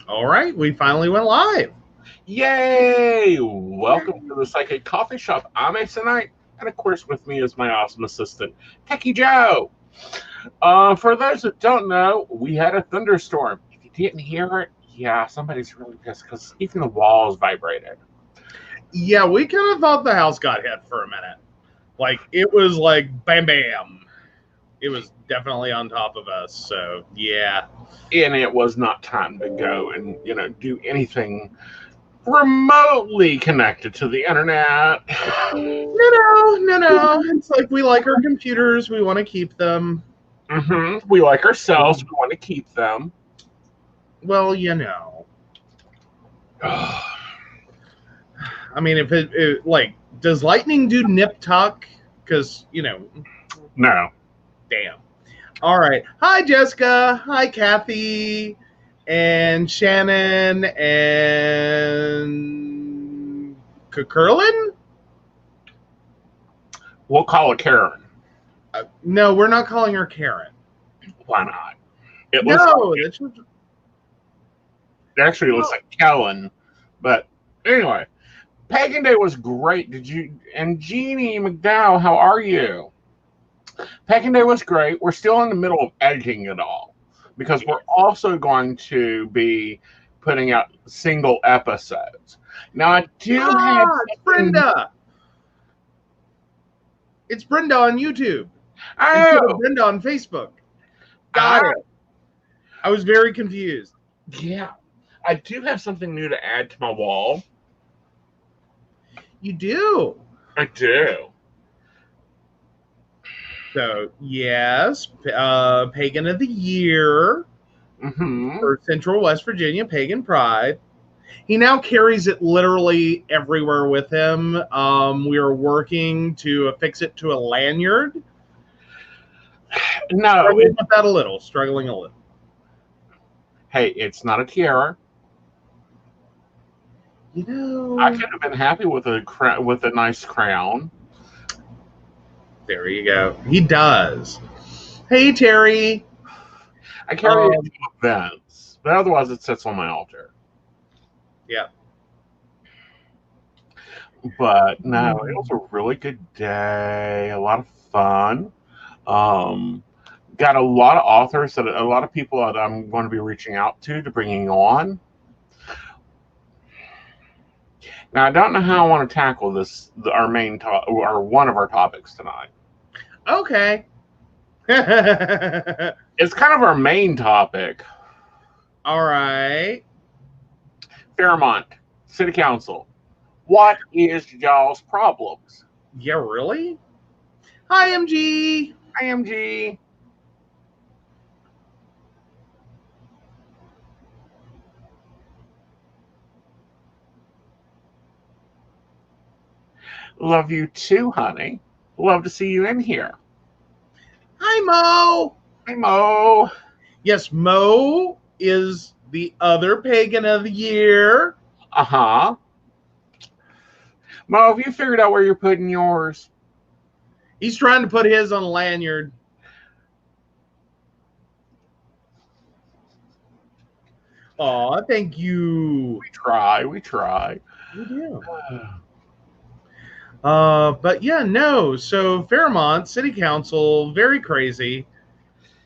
All right, we finally went live. Yay! Welcome to the Psychic Coffee Shop. I'm Aeson Knight, and of course, with me is my awesome assistant, Techy Joe. For those that don't know, we had a thunderstorm. If you didn't hear it, yeah, somebody's really pissed because even the walls vibrated. Yeah, we kind of thought the house got hit for a minute. Like, it was like bam, bam. It was definitely on top of us. So, yeah. And it was not time to go and, do anything remotely connected to the internet. No. It's like we like our computers. We want to keep them. We like ourselves. We want to keep them. Well, I mean, if it like, does lightning do nip tuck? Because, No. damn. All right. Hi, Jessica. Hi, Kathy. And Shannon. And Curlin? We'll call it Karen. No, we're not calling her Karen. Why not? It actually looks like Kellen. But anyway, Pagan Day was great. And Jeannie McDowell, how are you? Pagan Day was great. We're still in the middle of editing it all because we're also going to be putting out single episodes. Now, I do have... It's Brenda. It's Brenda on YouTube. Oh! Instead of Brenda on Facebook. Got it. I was very confused. Yeah. I do have something new to add to my wall. You do? I do. So, yes, Pagan of the Year for Central West Virginia Pagan Pride. He now carries it literally everywhere with him. We are working to affix it to a lanyard. No. Struggling with that a little. Struggling a little. Hey, it's not a tiara. I could have been happy with a nice crown. There you go. He does. Hey, Terry. I carry it to events, but otherwise it sits on my altar. Yeah. But no, it was a really good day. A lot of fun. Got a lot of authors a lot of people that I'm going to be reaching out to bringing on. Now, I don't know how I want to tackle this, our main or one of our topics tonight. Okay. It's kind of our main topic. All right. Fairmont City Council. What is y'all's problems? Yeah, really? Hi, MG. Hi, MG. Love you too, honey. Love to see you in here. Hi, Mo. Hi, Mo. Yes, Mo is the other Pagan of the Year. Uh-huh. Mo, have you figured out where you're putting yours? He's trying to put his on a lanyard. Aw, thank you. We try. We do. But yeah, no. So Fairmont City Council, very crazy.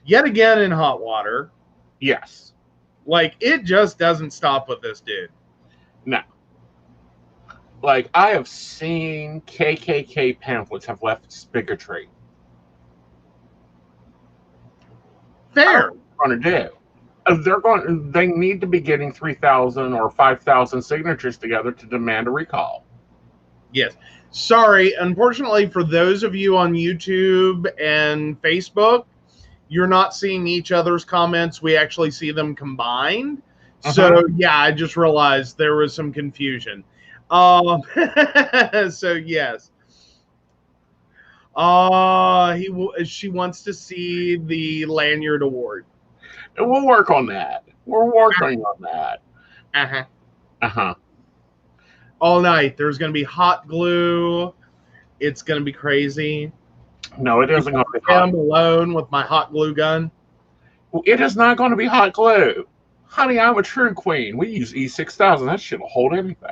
Yet again in hot water. Yes. Like, it just doesn't stop with this dude. No. Like, I have seen KKK pamphlets have left bigotry. Fair. What are they going to do? They need to be getting 3,000 or 5,000 signatures together to demand a recall. Yes. Sorry. Unfortunately, for those of you on YouTube and Facebook, you're not seeing each other's comments. We actually see them combined. So, yeah, I just realized there was some confusion. So, yes. She wants to see the lanyard award. And we'll work on that. We're working on that. Uh-huh. Uh-huh. All night. There's going to be hot glue. It's going to be crazy. No, it isn't going to be hot. I'm alone with my hot glue gun. It is not going to be hot glue. Honey, I'm a true queen. We use E6000. That shit'll hold anything.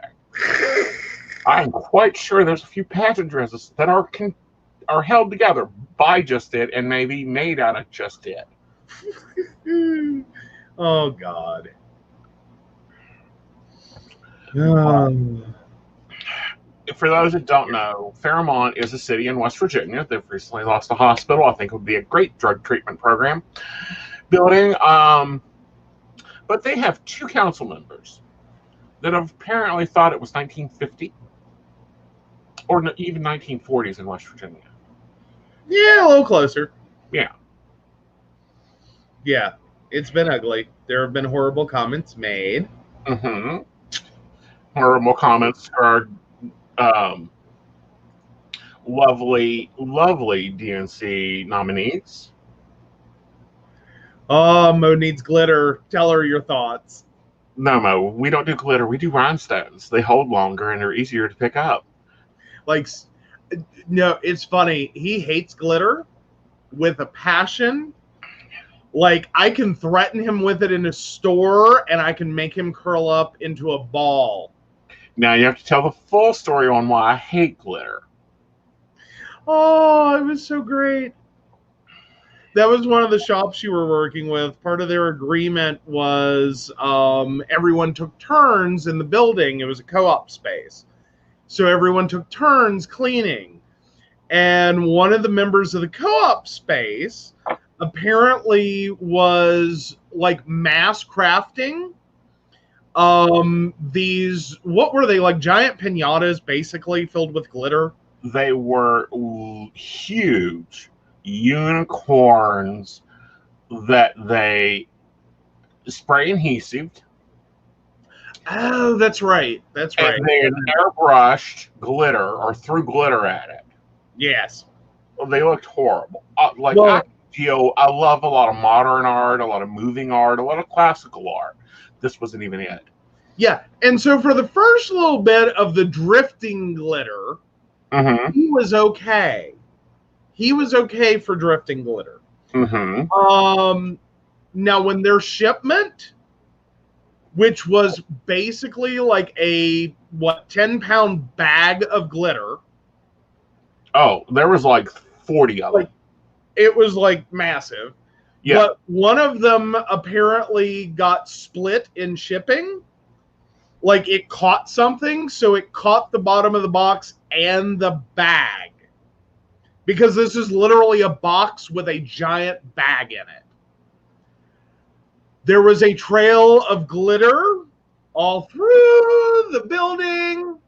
I'm quite sure there's a few patent dresses that are held together by just it and maybe made out of just it. Oh, God. For those that don't know, Fairmont is a city in West Virginia. They've recently lost a hospital. I think it would be a great drug treatment program building. But they have 2 council members that have apparently thought it was 1950 or even 1940s in West Virginia. Yeah, a little closer. Yeah. Yeah, it's been ugly. There have been horrible comments made. Mm-hmm. Horrible comments are lovely DNC nominees. Oh, Mo needs glitter. Tell her your thoughts. No, Mo, we don't do glitter. We do rhinestones. They hold longer and they're easier to pick up. Like, no, it's funny. He hates glitter with a passion. Like, I can threaten him with it in a store and I can make him curl up into a ball. Now you have to tell the full story on why I hate glitter. Oh, it was so great. That was one of the shops you were working with. Part of their agreement was everyone took turns in the building. It was a co-op space. So everyone took turns cleaning. And one of the members of the co-op space apparently was like mass crafting these, what were they, like giant piñatas basically filled with glitter? They were huge unicorns that they spray adhesived. Oh, that's right. That's right. And they airbrushed glitter or threw glitter at it. Yes. Well, they looked horrible. I love a lot of modern art, a lot of moving art, a lot of classical art. This wasn't even it. Yeah. And so for the first little bit of the drifting glitter, he was okay. He was okay for drifting glitter. Now, when their shipment, which was basically like a 10-pound bag of glitter. Oh, there was like 40 of them. It was like massive. Yeah. But one of them apparently got split in shipping. Like it caught something, so it caught the bottom of the box and the bag. Because this is literally a box with a giant bag in it. There was a trail of glitter all through the building.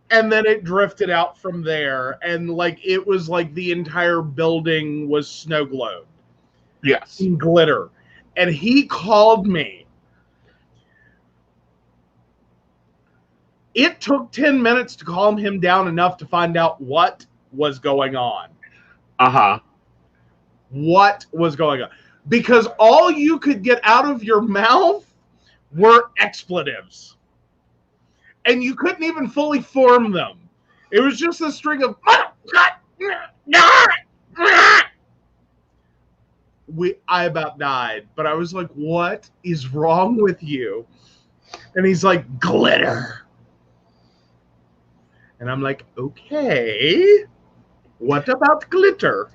And then it drifted out from there. And like it was like the entire building was snow globed. Yes. In glitter. And he called me. It took 10 minutes to calm him down enough to find out what was going on. What was going on? Because all you could get out of your mouth were expletives. And you couldn't even fully form them. It was just a string of... I about died. But I was like, what is wrong with you? And he's like, glitter. And I'm like, okay, what about glitter?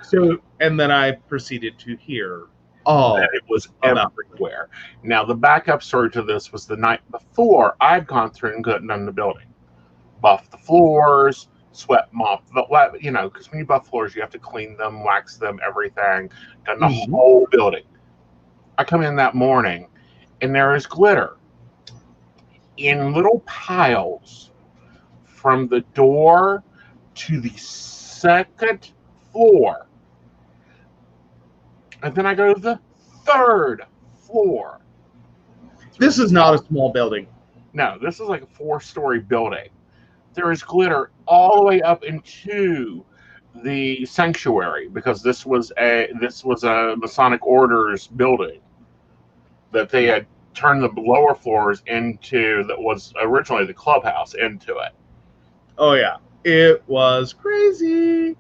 So, and then I proceeded to hear that it was everywhere. Now, the backup story to this was the night before I'd gone through and gotten in the building. Buffed the floors, swept, mopped, because when you buff floors, you have to clean them, wax them, everything, done the whole building. I come in that morning, and there is glitter in little piles from the door to the second floor. And then I go to the third floor. This is not a small building. No, this is like a 4-story building. There is glitter all the way up into the sanctuary because this was a Masonic Orders building that they had turned the lower floors into, that was originally the clubhouse, into it. Oh, yeah. It was crazy.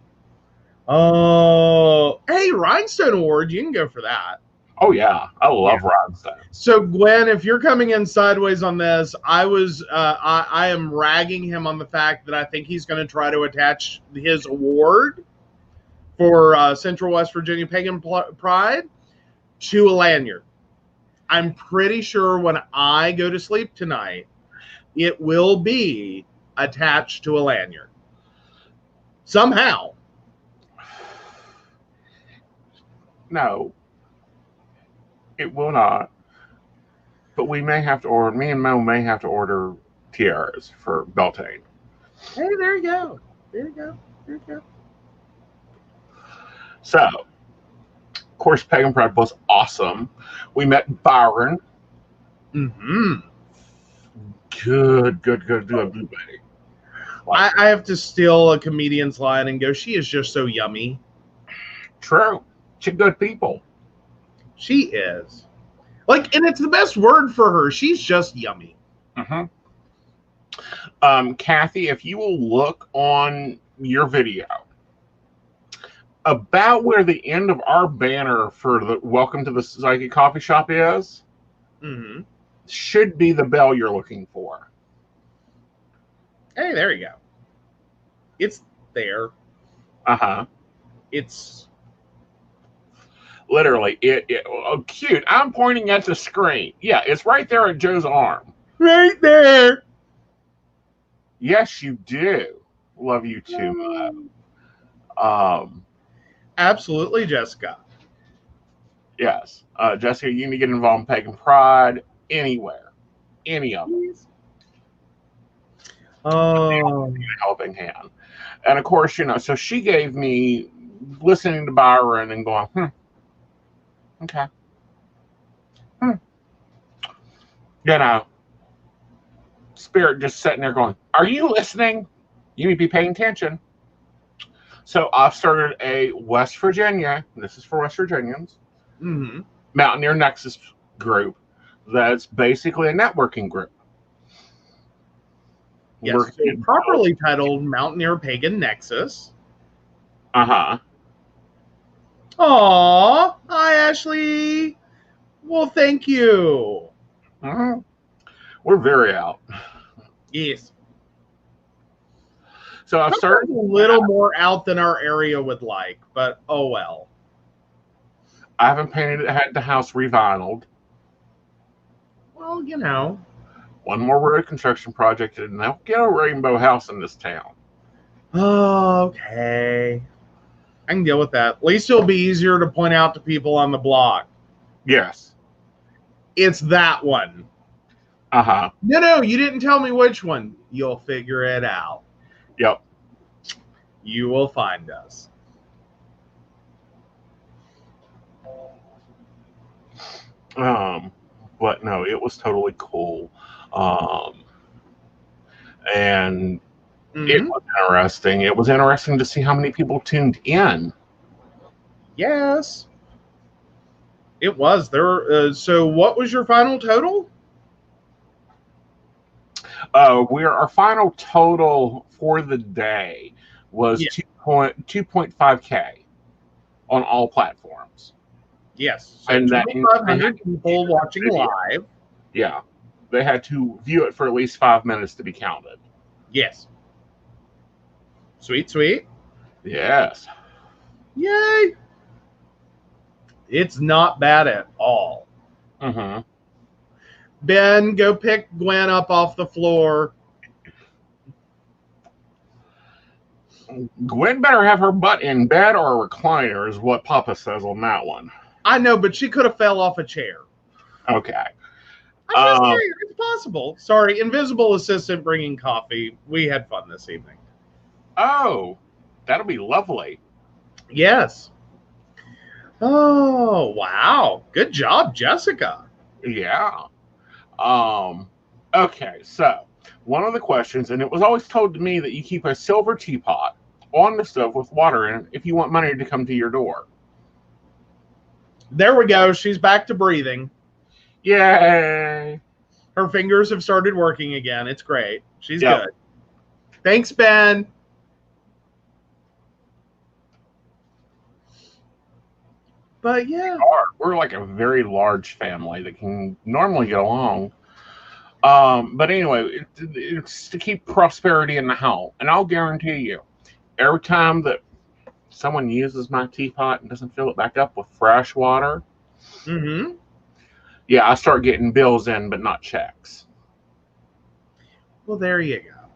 Oh, hey, Rhinestone Award. You can go for that. Oh yeah, I love rhinestones. So Gwen, if you're coming in sideways on this, I am ragging him on the fact that I think he's going to try to attach his award for Central West Virginia Pagan Pride to a lanyard. I'm pretty sure when I go to sleep tonight, it will be attached to a lanyard. Somehow. No, it will not. But we may have to order, me and Mo may have to order tiaras for Beltane. Hey, there you go. There you go. There you go. So, of course, Pagan Pride was awesome. We met Byron. Mm-hmm. Good blueberry. I have to steal a comedian's line and go, she is just so yummy. True. She's good people. She is. Like, and it's the best word for her. She's just yummy. Mm-hmm. Kathy, if you will look on your video, about where the end of our banner for the Welcome to the Psychic Coffee Shop is, should be the bell you're looking for. Hey, there you go. It's there. Uh-huh. It's literally oh, cute. I'm pointing at the screen. Yeah, it's right there at Joe's arm. Right there. Yes, you do. Love you too, absolutely, Jessica. Yes. Jessica, you need to get involved in Pagan Pride anywhere. Any of them. Oh. Helping hand. And of course, so she gave me listening to Byron and going, okay. Spirit just sitting there going, are you listening? You need to be paying attention. So I've started a West Virginia, this is for West Virginians, Mountaineer Nexus group that's basically a networking group. Yes, properly titled Mountaineer Pagan Nexus. Uh-huh. Aw, hi, Ashley. Well, thank you. We're very out. Yes. So I've started a little more out than our area would like, but oh well. I haven't painted it, had the house revinyled. Well, one more road construction project and they'll get a rainbow house in this town. Okay. I can deal with that. At least it'll be easier to point out to people on the block. Yes. It's that one. Uh-huh. No, you didn't tell me which one. You'll figure it out. Yep. You will find us. But no, it was totally cool. And it was interesting. It was interesting to see how many people tuned in. Yes. It was. So what was your final total? Our final total for the day was 2.5K on all platforms. Yes. So and 2,500 people watching live. Yeah. They had to view it for at least 5 minutes to be counted. Yes. Sweet. Yes. Yay. It's not bad at all. Ben, go pick Gwen up off the floor. Gwen better have her butt in bed or a recliner is what Papa says on that one. I know, but she could have fell off a chair. Okay. It's possible. Sorry, invisible assistant bringing coffee. We had fun this evening. Oh, that'll be lovely. Yes. Oh, wow. Good job, Jessica. Yeah. Okay, so one of the questions, and it was always told to me that you keep a silver teapot on the stove with water in it if you want money to come to your door. There we go. She's back to breathing. Yay. Her fingers have started working again. It's great. She's good. Thanks, Ben. But yeah. We're like a very large family that can normally get along. But anyway, it's to keep prosperity in the home. And I'll guarantee you, every time that someone uses my teapot and doesn't fill it back up with fresh water, Mm-hmm. yeah, I start getting bills in, but not checks. Well, there you go.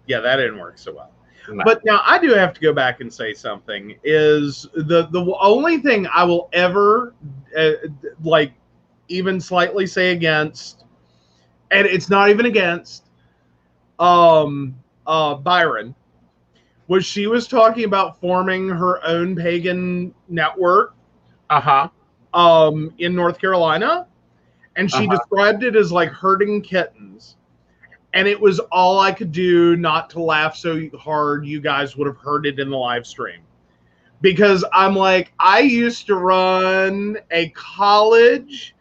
Yeah, that didn't work so well. No. But now I do have to go back and say something. Is the only thing I will ever like even slightly say against, and it's not even against Byron, was she was talking about forming her own pagan network in North Carolina, and she described it as like herding kittens. And it was all I could do not to laugh so hard you guys would have heard it in the live stream. Because I'm like, I used to run a college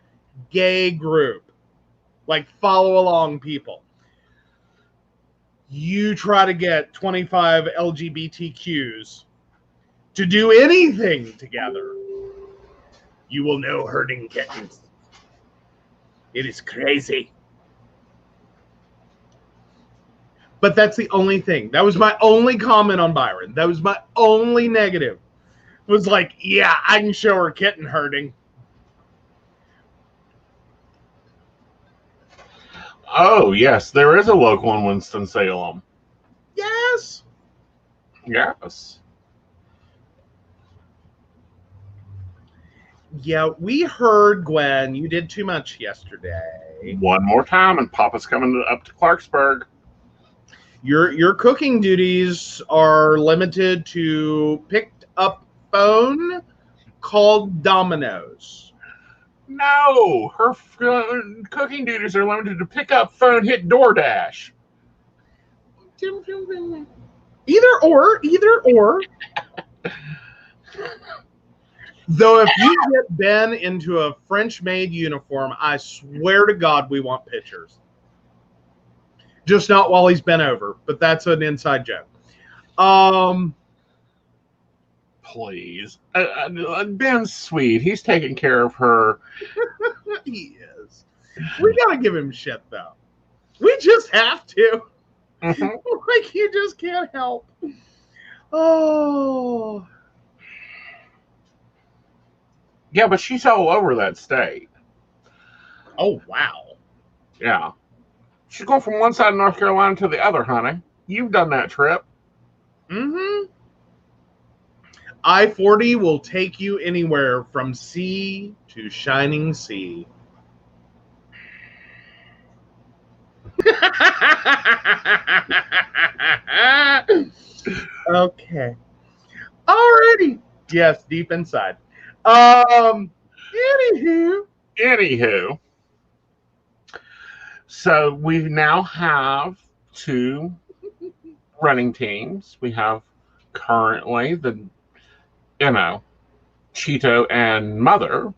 gay group, like follow along people. You try to get 25 LGBTQs to do anything together, you will know herding kittens. It is crazy. But that's the only thing. That was my only comment on Byron. That was my only negative. It was like, yeah, I can show her kitten herding. Oh, yes, there is a local in Winston-Salem. Yes. Yes. Yeah, we heard, Gwen, you did too much yesterday. One more time, and Papa's coming up to Clarksburg. Your cooking duties are limited to picked up phone called Domino's. No, her cooking duties are limited to pick up phone, hit DoorDash. Either or. Though if you get Ben into a French-made uniform, I swear to God we want pictures. Just not while he's bent over, but that's an inside joke. Please. Ben's sweet. He's taking care of her. He is. We gotta give him shit, though. We just have to. Mm-hmm. Like, you just can't help. Oh. Yeah, but she's all over that state. Oh, wow. Yeah. She's going from one side of North Carolina to the other, honey. You've done that trip. Mm-hmm. I-40 will take you anywhere from sea to shining sea. Okay. Alrighty. Yes, deep inside. Anywho. So we now have two running teams. We have currently the, Cheeto and Mother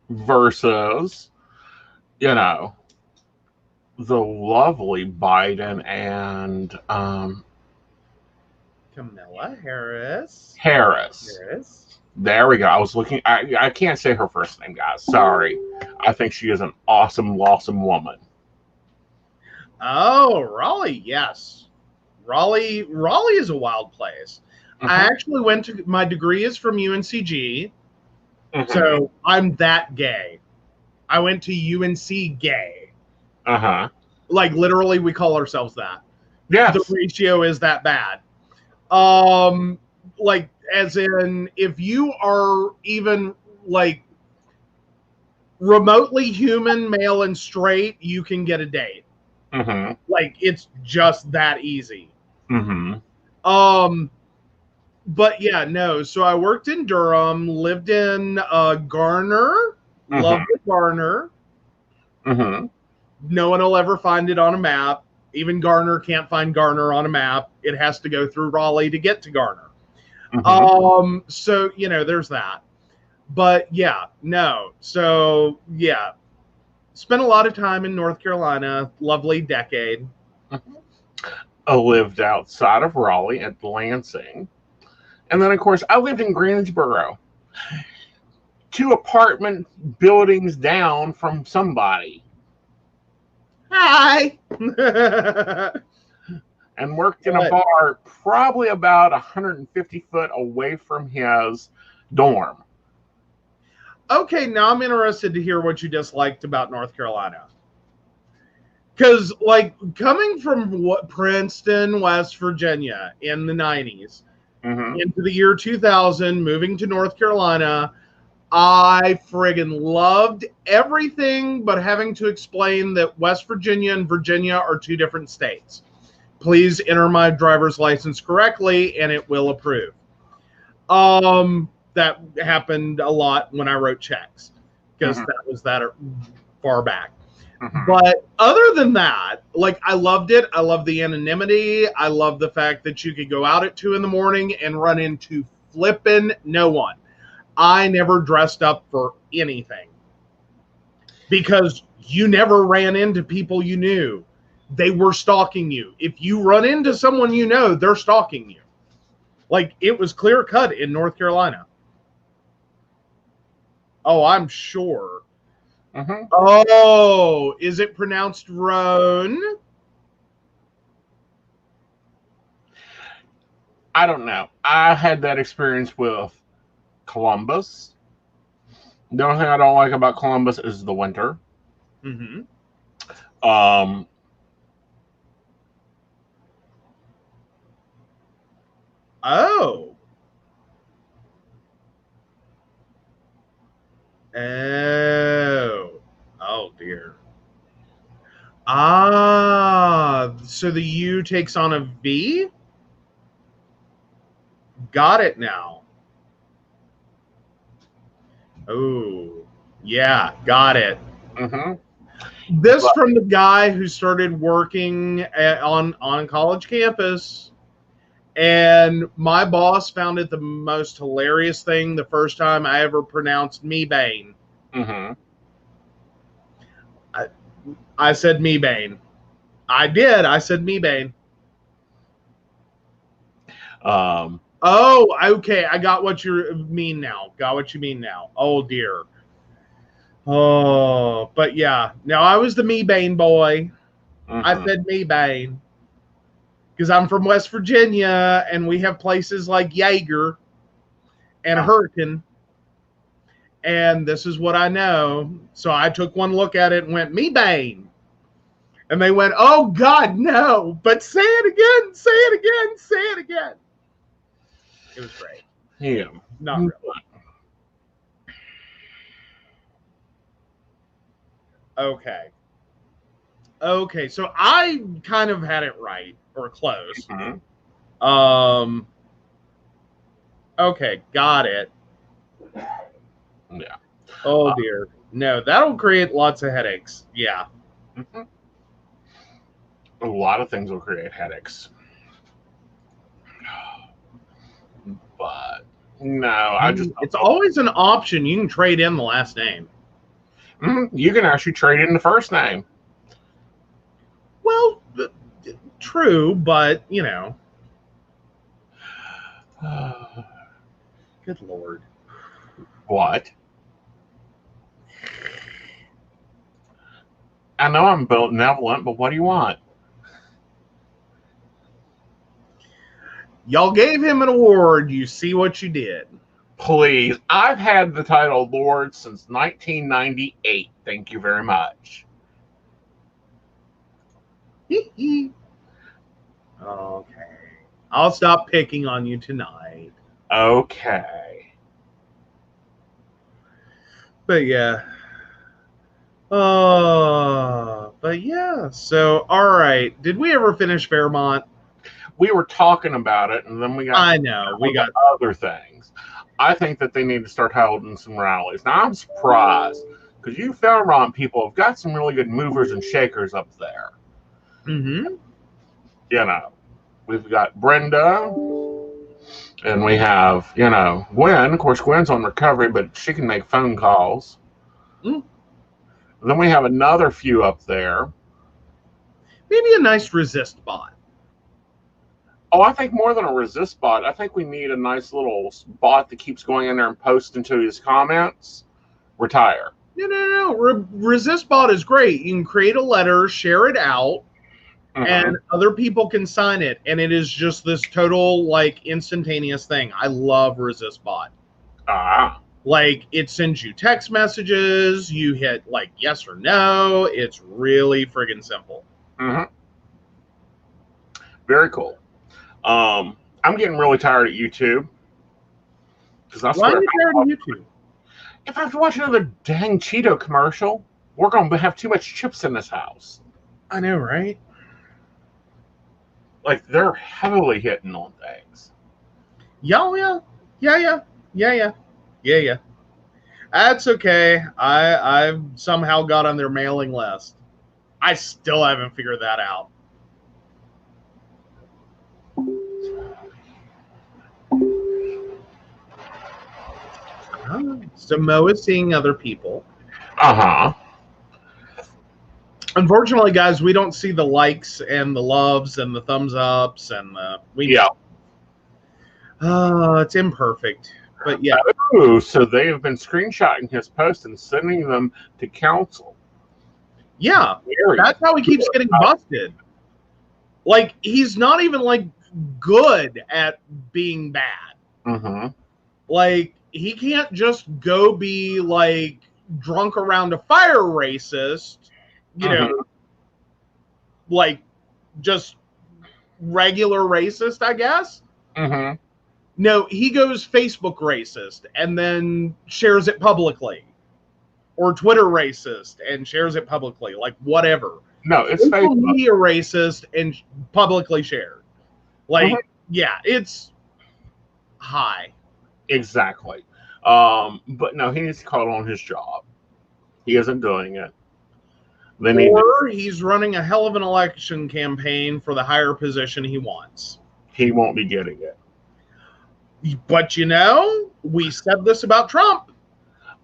versus, the lovely Biden and Camilla Harris. There we go. I was looking. I can't say her first name, guys. Sorry. I think she is an awesome woman. Oh, Raleigh, yes. Raleigh is a wild place. Mm-hmm. I actually went to, my degree is from UNCG, so I'm that gay. I went to UNC gay. Like, literally, we call ourselves that. Yes. The ratio is that bad. Like, as in, if you are even, like, remotely human, male, and straight, you can get a date. Like, it's just that easy. But yeah, no. So I worked in Durham, lived in Garner, loved Garner. No one will ever find it on a map. Even Garner can't find Garner on a map. It has to go through Raleigh to get to Garner. So, there's that. But yeah, no. So yeah, spent a lot of time in North Carolina. Lovely decade. I lived outside of Raleigh at Lansing. And then, of course, I lived in Greensboro. 2 apartment buildings down from somebody. Hi. And worked in a bar probably about 150 foot away from his dorm. Okay, now I'm interested to hear what you disliked about North Carolina. Because, like, coming from Princeton, West Virginia in the 90s into the year 2000, moving to North Carolina, I friggin' loved everything but having to explain that West Virginia and Virginia are 2 different states. Please enter my driver's license correctly and it will approve. That happened a lot when I wrote checks because that was that far back. But other than that, like, I loved it. I love the anonymity. I love the fact that you could go out at 2 a.m. and run into flippin' no one. I never dressed up for anything because you never ran into people you knew. They were stalking you. If you run into someone you know, they're stalking you. Like, it was clear cut in North Carolina. Oh, I'm sure. Oh, is it pronounced Roan? I don't know. I had that experience with Columbus. The only thing I don't like about Columbus is the winter. Oh. Oh, dear. So the U takes on a V? Got it now. Oh, yeah, got it. This from the guy who started working on college campus, and my boss found it the most hilarious thing the first time I ever pronounced Mebane. I said Mebane. I did. I said Mebane. Oh, okay. I got what you mean now. Oh, dear. Oh, but yeah. Now, I was the Mebane boy. I said Mebane. Because I'm from West Virginia, and we have places like Jaeger and Hurricane. And this is what I know. So I took one look at it and went, Mebane. And they went, oh, God, no. But say it again, say it again, say it again. It was great. Yeah. Not really. Okay, so I kind of had it right, or close. Okay, got it. Yeah. Oh, dear. No, that'll create lots of headaches. Yeah. A lot of things will create headaches. But no, I just... It's always an option. You can trade in the last name. You can actually trade in the first name. Well, true, but, you know. Good Lord. What? I know I'm benevolent, but what do you want? Y'all gave him an award. You see what you did. Please. I've had the title Lord since 1998. Thank you very much. Okay. I'll stop picking on you tonight. Okay. But yeah. But yeah. So, all right. Did we ever finish Fairmont? We were talking about it, and then we got... I know. We got other things. I think that they need to start holding some rallies. Now, I'm surprised, because you Fairmont people have got some really good movers and shakers up there. You know, we've got Brenda, and we have, you know, Gwen. Of course, Gwen's on recovery, but she can make phone calls. Then we have another few up there. Maybe a nice resist bot. Oh, I think more than a resist bot. I think we need a nice little bot that keeps going in there and posting to his comments. Retire. No. Resist bot is great. You can create a letter, share it out, and other people can sign it. And it is just this total, like, instantaneous thing. I love resist bot. Like, it sends you text messages. You hit, like, yes or no. It's really friggin' simple. Very cool. I'm getting really tired of YouTube. Why are you tired of YouTube? If I have to watch another dang Cheeto commercial, we're going to have too much chips in this house. I know, right? Like, they're heavily hitting on things. Yeah. That's okay. I've somehow got on their mailing list. I still haven't figured that out. So Mo is seeing other people. Unfortunately, guys, we don't see the likes and the loves and the thumbs ups and the it's imperfect. But yeah. Oh, so they have been screenshotting his post and sending them to council. Yeah, that's how he keeps getting busted. Like, he's not even, like, good at being bad. Like, he can't just go be, like, drunk around a fire racist, you know, like, just regular racist, I guess. No, he goes Facebook racist and then shares it publicly. Or Twitter racist and shares it publicly. Like, whatever. No, it's social media racist and publicly shared. Like, yeah, it's high. Exactly. But no, he needs to call on his job. He isn't doing it. Or he's running a hell of an election campaign for the higher position he wants. He won't be getting it. But, you know, we said this about Trump.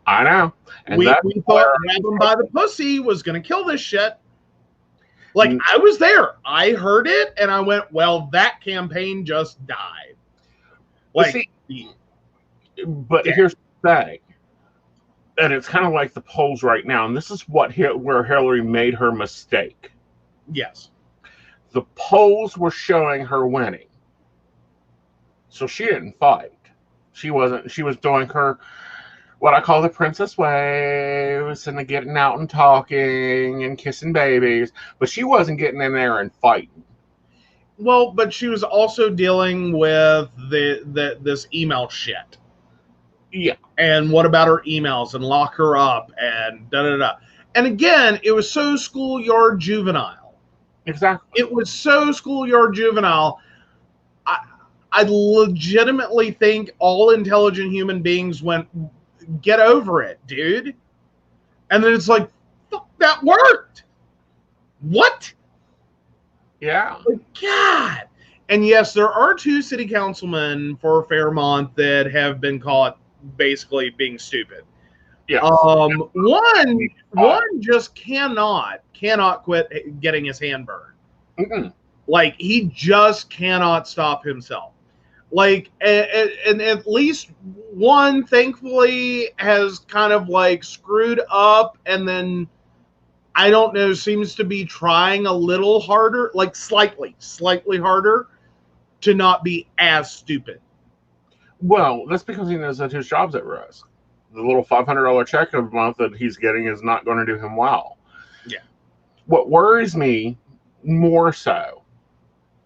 I know. And we thought grab him by the pussy was going to kill this shit. Like, I was there. I heard it, and I went, well, that campaign just died. Like, but here's the thing. And it's kind of like the polls right now, and this is where Hillary made her mistake. Yes. The polls were showing her winning. So she didn't fight. She was doing her, what I call the princess waves, and the getting out and talking and kissing babies, but she wasn't getting in there and fighting. Well, but she was also dealing with this email shit. Yeah. And what about her emails and lock her up and da-da-da. And again, it was so schoolyard juvenile. Exactly. It was so schoolyard juvenile. I legitimately think all intelligent human beings went, get over it, dude. And then it's like, fuck, that worked. What? Yeah. Like, God. And yes, there are 2 city councilmen for Fairmont that have been caught basically being stupid. Yeah. One just cannot quit getting his hand burned. Like, he just cannot stop himself. Like, and at least one, thankfully, has kind of, like, screwed up and then, I don't know, seems to be trying a little harder, like slightly harder to not be as stupid. Well, that's because he knows that his job's at risk. The little $500 check a month that he's getting is not going to do him well. Yeah. What worries me more so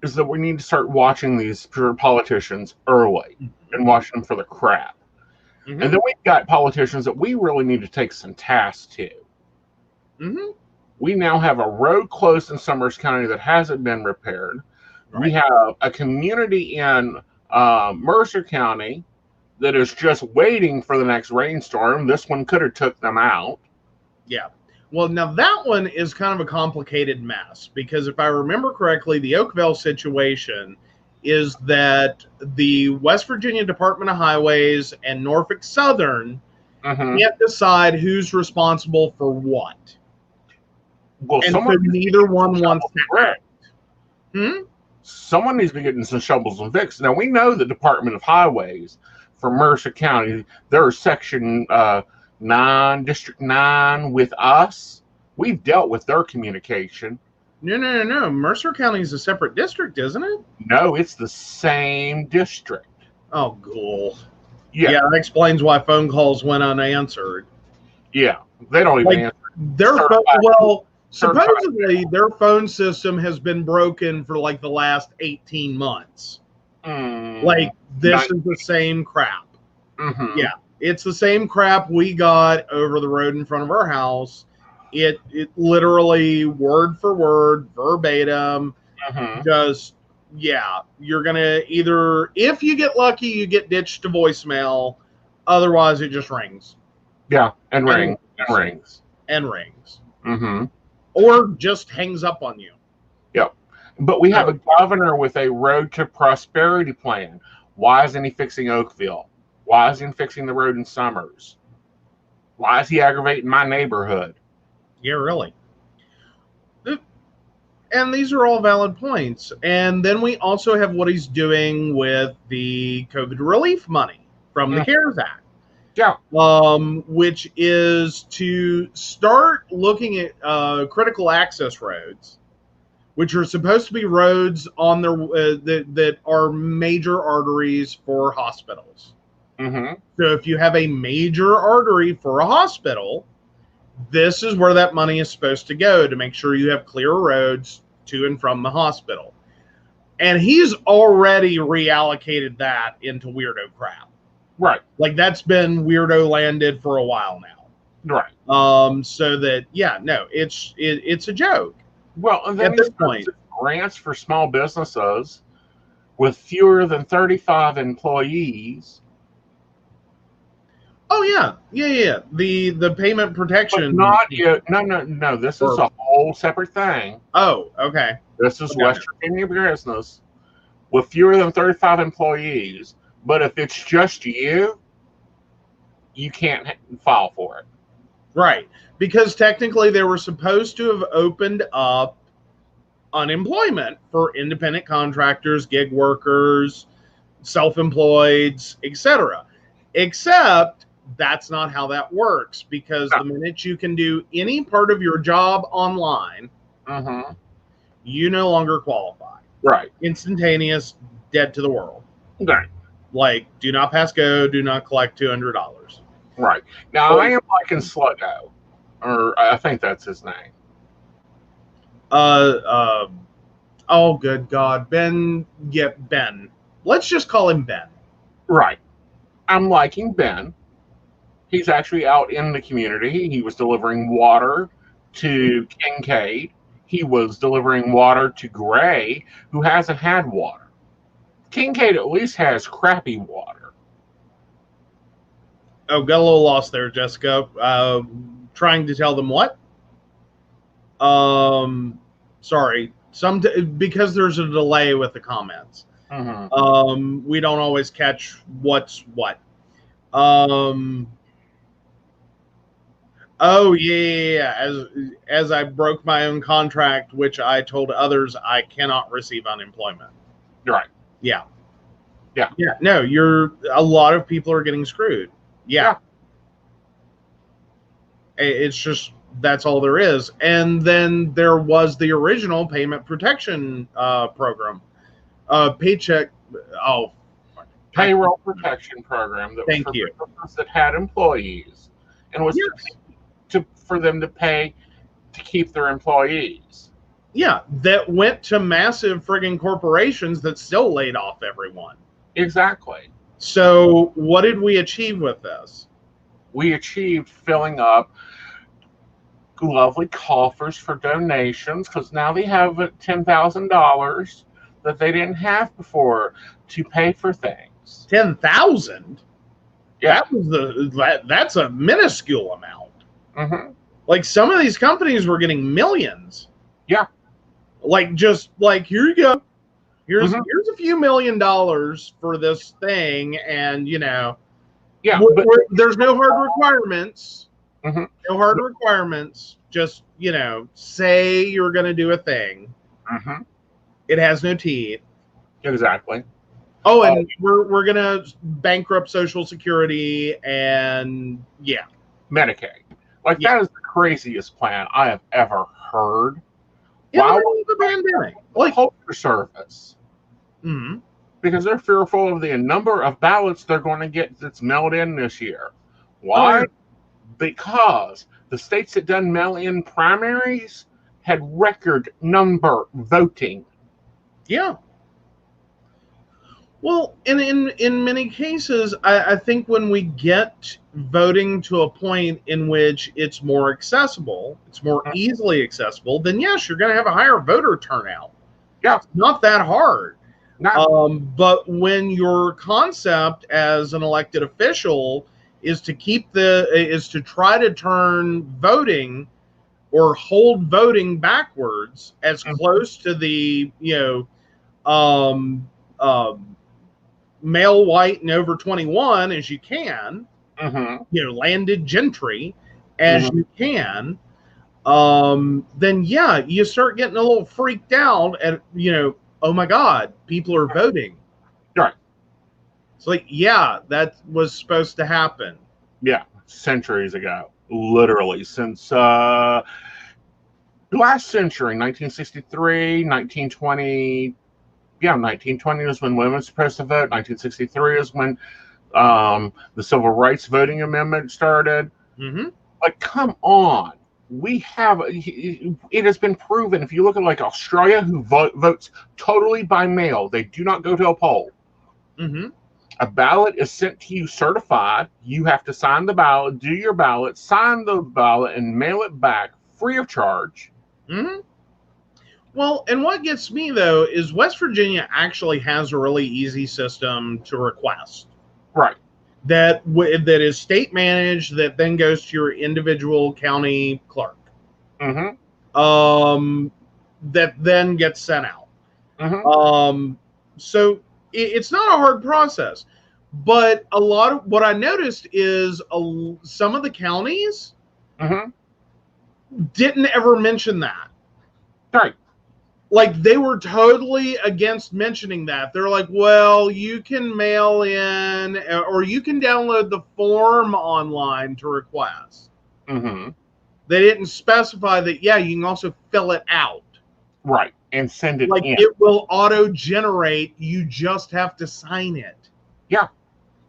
is that we need to start watching these politicians early and watching them for the crap. And then we've got politicians that we really need to take some tasks to. We now have a road closed in Summers County that hasn't been repaired. We have a community in Mercer County that is just waiting for the next rainstorm. This one could have took them out. Yeah. Well, now that one is kind of a complicated mess because if I remember correctly, the Oakville situation is that the West Virginia Department of Highways and Norfolk Southern can't decide who's responsible for what. Well, and so neither one wants to act. Someone needs to be getting some shovels and picks. Now, we know the Department of Highways for Mercer County, they're Section 9, District 9 with us. We've dealt with their communication. No. Mercer County is a separate district, isn't it? No, it's the same district. Oh, cool. Yeah, that explains why phone calls went unanswered. Yeah, they don't even answer. Supposedly their phone system has been broken for like the last 18 months. Like this is the same crap. Yeah, it's the same crap we got over the road in front of our house. It literally word for word, verbatim, just, yeah, you're going to either, if you get lucky, you get ditched to voicemail. Otherwise, it just rings. Yeah, and rings. Or just hangs up on you. Yep. But we have a governor with a road to prosperity plan. Why isn't he fixing Oakville? Why isn't he fixing the road in Summers? Why is he aggravating my neighborhood? Yeah, really. And these are all valid points. And then we also have what he's doing with the COVID relief money from the CARES Act. Yeah. Which is to start looking at critical access roads, which are supposed to be roads on their that are major arteries for hospitals. So if you have a major artery for a hospital, this is where that money is supposed to go, to make sure you have clear roads to and from the hospital. And he's already reallocated that into weirdo crap. Right. Like that's been weirdo landed for a while now. Right. So that, yeah, no, it's a joke. Well, and then at this point, grants for small businesses with fewer than 35 employees. Oh yeah. The payment protection. But not yet. No. This is a whole separate thing. Oh, okay. This is West Virginia business with fewer than 35 employees. But if it's just you can't file for it. Right. Because technically they were supposed to have opened up unemployment for independent contractors, gig workers, self-employeds, etc. Except that's not how that works, because the minute you can do any part of your job online, you no longer qualify. Right. Instantaneous, dead to the world. Right. Like, do not pass go, do not collect $200. Right. Now, I am liking Slutto, or I think that's his name. Oh, good God. Ben. Let's just call him Ben. Right. I'm liking Ben. He's actually out in the community. He was delivering water to Kincaid. He was delivering water to Gray, who hasn't had water. Kincaid at least has crappy water. Oh, got a little lost there, Jessica. Trying to tell them what? Sorry. Because there's a delay with the comments. We don't always catch what's what. Oh yeah. As I broke my own contract, which I told others I cannot receive unemployment. Right. Yeah. No, a lot of people are getting screwed. Yeah. It's just, that's all there is. And then there was the original payment protection program. Payroll protection program that Thank was for you. businesses that had employees, and was for them to pay to keep their employees. Yeah, that went to massive friggin' corporations that still laid off everyone. Exactly. So what did we achieve with this? We achieved filling up lovely coffers for donations, because now they have $10,000 that they didn't have before to pay for things. 10,000? Yeah. That's a minuscule amount. Like, some of these companies were getting millions. Yeah. Like, just like, here you go. Here's a few $1 million for this thing, and but there's no hard requirements. No hard requirements. Just say you're going to do a thing. It has no teeth. Exactly. Oh, and we're gonna bankrupt Social Security and yeah, Medicaid. Like that is the craziest plan I have ever heard. In the middle of the pandemic, like Postal Service, because they're fearful of the number of ballots they're going to get that's mailed in this year. Why? Oh, yeah. Because the states that done mail-in primaries had record number voting. Yeah. Well, and in many cases, I think when we get voting to a point in which it's more accessible, it's more easily accessible, then yes, you're going to have a higher voter turnout. Yeah. It's not that hard. No. But when your concept as an elected official is to try to turn voting or hold voting backwards as close to the, male, white, and over 21 as you can, landed gentry as you can, then yeah, you start getting a little freaked out at, oh my God, people are voting. Right. It's like, yeah, that was supposed to happen. Yeah, centuries ago, literally since last century, 1963, 1920. Yeah, 1920 is when women were supposed to vote. 1963 is when the Civil Rights Voting Amendment started. Like, come on. We have, it has been proven, if you look at like Australia, who votes totally by mail, they do not go to a poll. A ballot is sent to you certified. You have to sign the ballot, do your ballot, sign the ballot, and mail it back free of charge. Well, and what gets me, though, is West Virginia actually has a really easy system to request. Right. That is state managed, that then goes to your individual county clerk. That then gets sent out. So it's not a hard process. But a lot of what I noticed is some of the counties didn't ever mention that. Right. Like, they were totally against mentioning that. They're like, well, you can mail in or you can download the form online to request. They didn't specify that, yeah, you can also fill it out. Right. And send it like in. It will auto-generate. You just have to sign it. Yeah.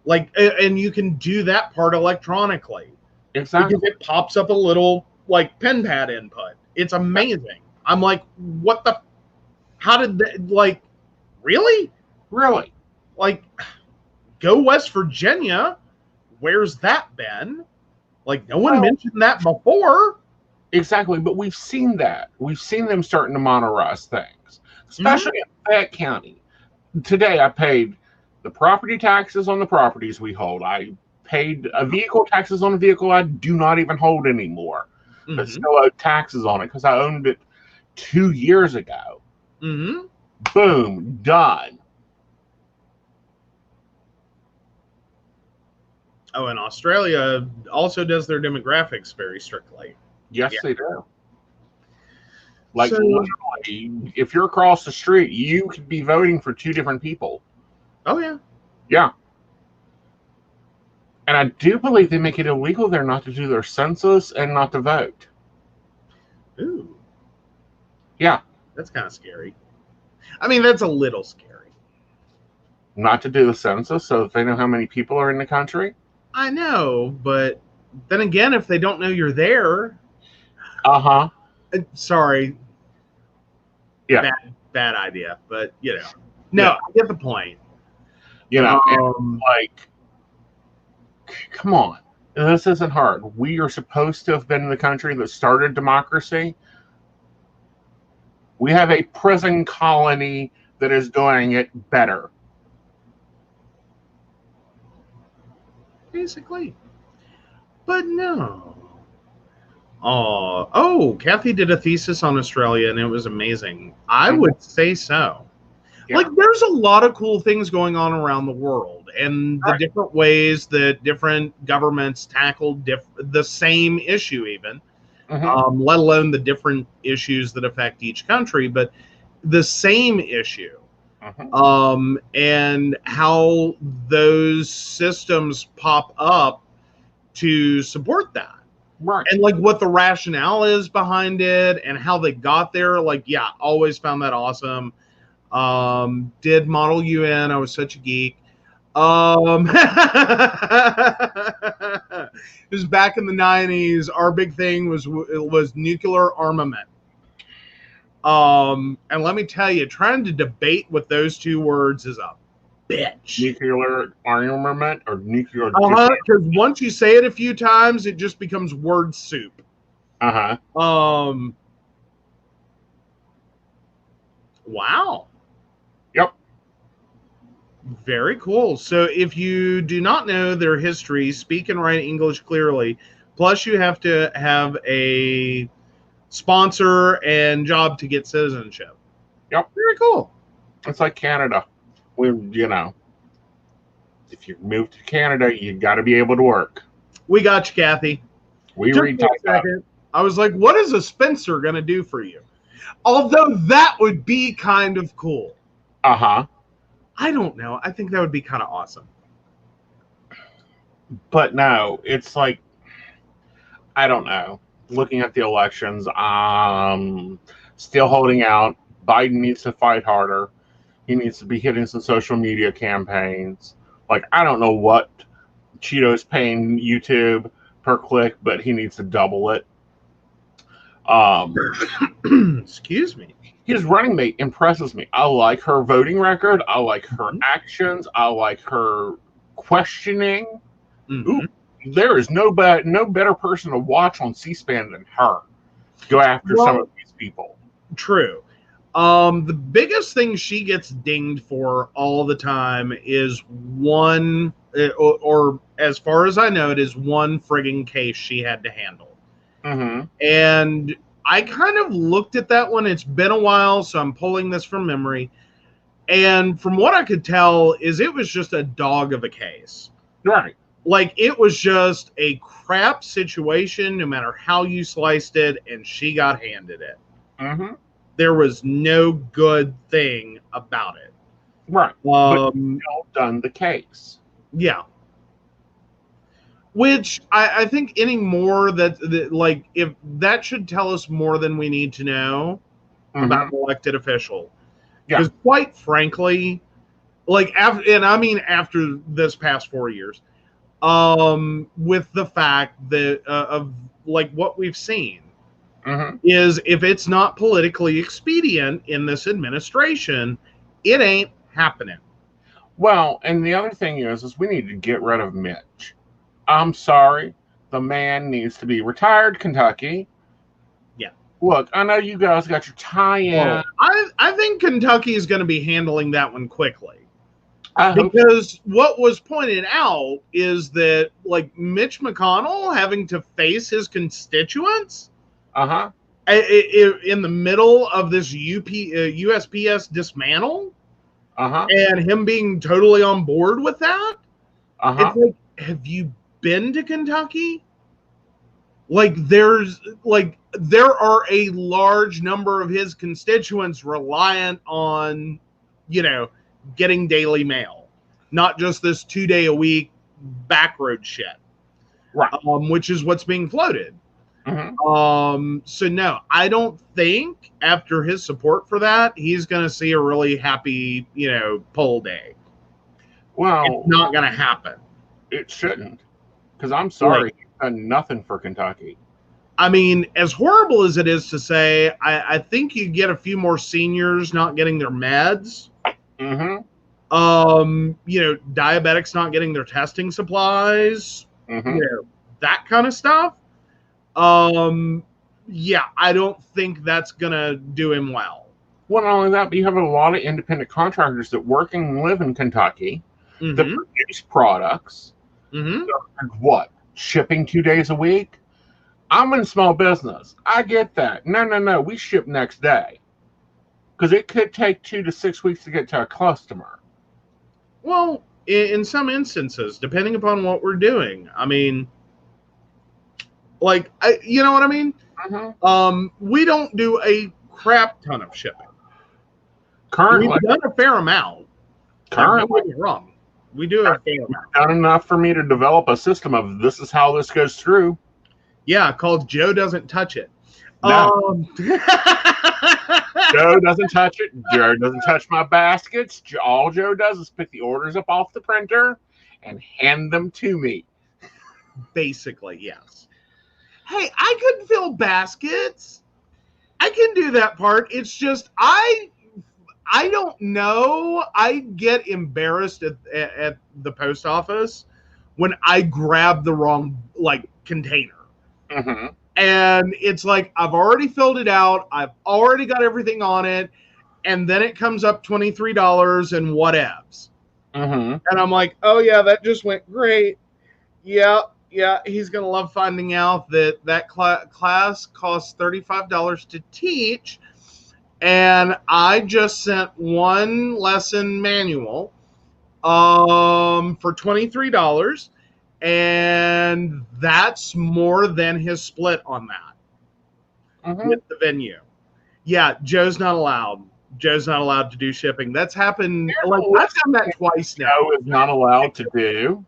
Like, and you can do that part electronically. Exactly. Because it pops up a little, like, pen pad input. It's amazing. I'm like, what the... How did that, like, really? Really? Like, go West Virginia. Where's that been? Like, no one mentioned that before. Exactly, but we've seen that. We've seen them starting to monetize things, especially in Fayette County. Today, I paid the property taxes on the properties we hold. I paid vehicle taxes on a vehicle I do not even hold anymore, but still owe taxes on it because I owned it 2 years ago. Boom, done. Oh, and Australia also does their demographics very strictly. Yes, they do. Like, literally, if you're across the street, you could be voting for 2 different people. Oh, yeah. Yeah. And I do believe they make it illegal there not to do their census and not to vote. Ooh. Yeah. That's kind of scary. I mean, that's a little scary. Not to do the census so that they know how many people are in the country? I know, but then again, if they don't know you're there... Sorry. Yeah. Bad idea, but, No, I get the point. Like, come on. This isn't hard. We are supposed to have been the country that started democracy. We have a prison colony that is doing it better. Basically. But no. Oh, Kathy did a thesis on Australia, and it was amazing. I would say so. Yeah. Like, there's a lot of cool things going on around the world, and the different ways that different governments tackled the same issue even. Let alone the different issues that affect each country. But the same issue. Uh-huh. And how those systems pop up to support that. Right. And like what the rationale is behind it and how they got there. Like, yeah, always found that awesome. Did Model UN. I was such a geek. It was back in the 90s. Our big thing was nuclear armament. And let me tell you, trying to debate with those two words is a bitch. Nuclear armament or nuclear Because once you say it a few times, it just becomes word soup. Wow. Yep. Very cool. So if you do not know their history, speak and write English clearly, plus you have to have a sponsor and job to get citizenship. Yep. Very cool. It's like Canada. If you move to Canada, you got to be able to work. We got you, Kathy. We read that. I was like, what is a Spencer going to do for you? Although that would be kind of cool. Uh-huh. I don't know. I think that would be kind of awesome. But no, it's like, I don't know. Looking at the elections, still holding out. Biden needs to fight harder. He needs to be hitting some social media campaigns. Like, I don't know what Cheeto's paying YouTube per click, but he needs to double it. Excuse me. His running mate impresses me. I like her voting record. I like her actions. I like her questioning. Ooh, there is no better person to watch on C-SPAN than her. Go after some of these people. True. The biggest thing she gets dinged for all the time is one, or as far as I know, it is one frigging case she had to handle. Mm-hmm. And I kind of looked at that one. It's been a while, so I'm pulling this from memory. And from what I could tell, is it was just a dog of a case. Right. Like, it was just a crap situation, no matter how you sliced it, and she got handed it. Mm-hmm. There was no good thing about it. Right. But still done the case. Yeah. Which I think any more that like, if that should tell us more than we need to know about an elected official. Because quite frankly, like, after this past 4 years, with the fact that of like what we've seen, is if it's not politically expedient in this administration, it ain't happening. Well, and the other thing is we need to get rid of Mitch. I'm sorry, the man needs to be retired, Kentucky. Yeah. Look, I know you guys got your tie-in. Well, I think Kentucky is going to be handling that one quickly. Because what was pointed out is that, like, Mitch McConnell having to face his constituents in the middle of this USPS dismantle, and him being totally on board with that. It's like, have you been to Kentucky? Like, there are a large number of his constituents reliant on, getting daily mail, not just this 2-day-a-week backroad shit, right? Which is what's being floated. So no, I don't think after his support for that, he's going to see a really happy, poll day. Well, it's not going to happen. It shouldn't, because I'm sorry, he's done nothing for Kentucky. I mean, as horrible as it is to say, I think you get a few more seniors not getting their meds. Diabetics not getting their testing supplies. That kind of stuff. Yeah, I don't think that's gonna do him well. Well, not only that, but you have a lot of independent contractors that work and live in Kentucky that produce products. What? Shipping 2 days a week? I'm in small business. I get that. No. We ship next day. Because it could take 2 to 6 weeks to get to a customer. Well, in some instances, depending upon what we're doing. I mean, like, you know what I mean? We don't do a crap ton of shipping. Currently, we've done a fair amount. Like, don't get me wrong. We do a fair amount. Done enough for me to develop a system of this is how this goes through. Yeah, called Joe Doesn't Touch It. No. Joe doesn't touch it. Joe doesn't touch my baskets. All Joe does is pick the orders up off the printer and hand them to me. Basically, yes. Hey, I couldn't fill baskets. I can do that part. It's just I don't know. I get embarrassed at the post office when I grab the wrong container. Mm-hmm. And it's like, I've already filled it out. I've already got everything on it. And then it comes up $23 and whatevs. Mm-hmm. And I'm like, oh, yeah, that just went great. Yeah, he's going to love finding out that class costs $35 to teach. And I just sent one lesson manual for $23. And that's more than his split on that with the venue. Yeah, Joe's not allowed. Joe's not allowed to do shipping. That's happened. I've done that twice now. Joe is not allowed to do.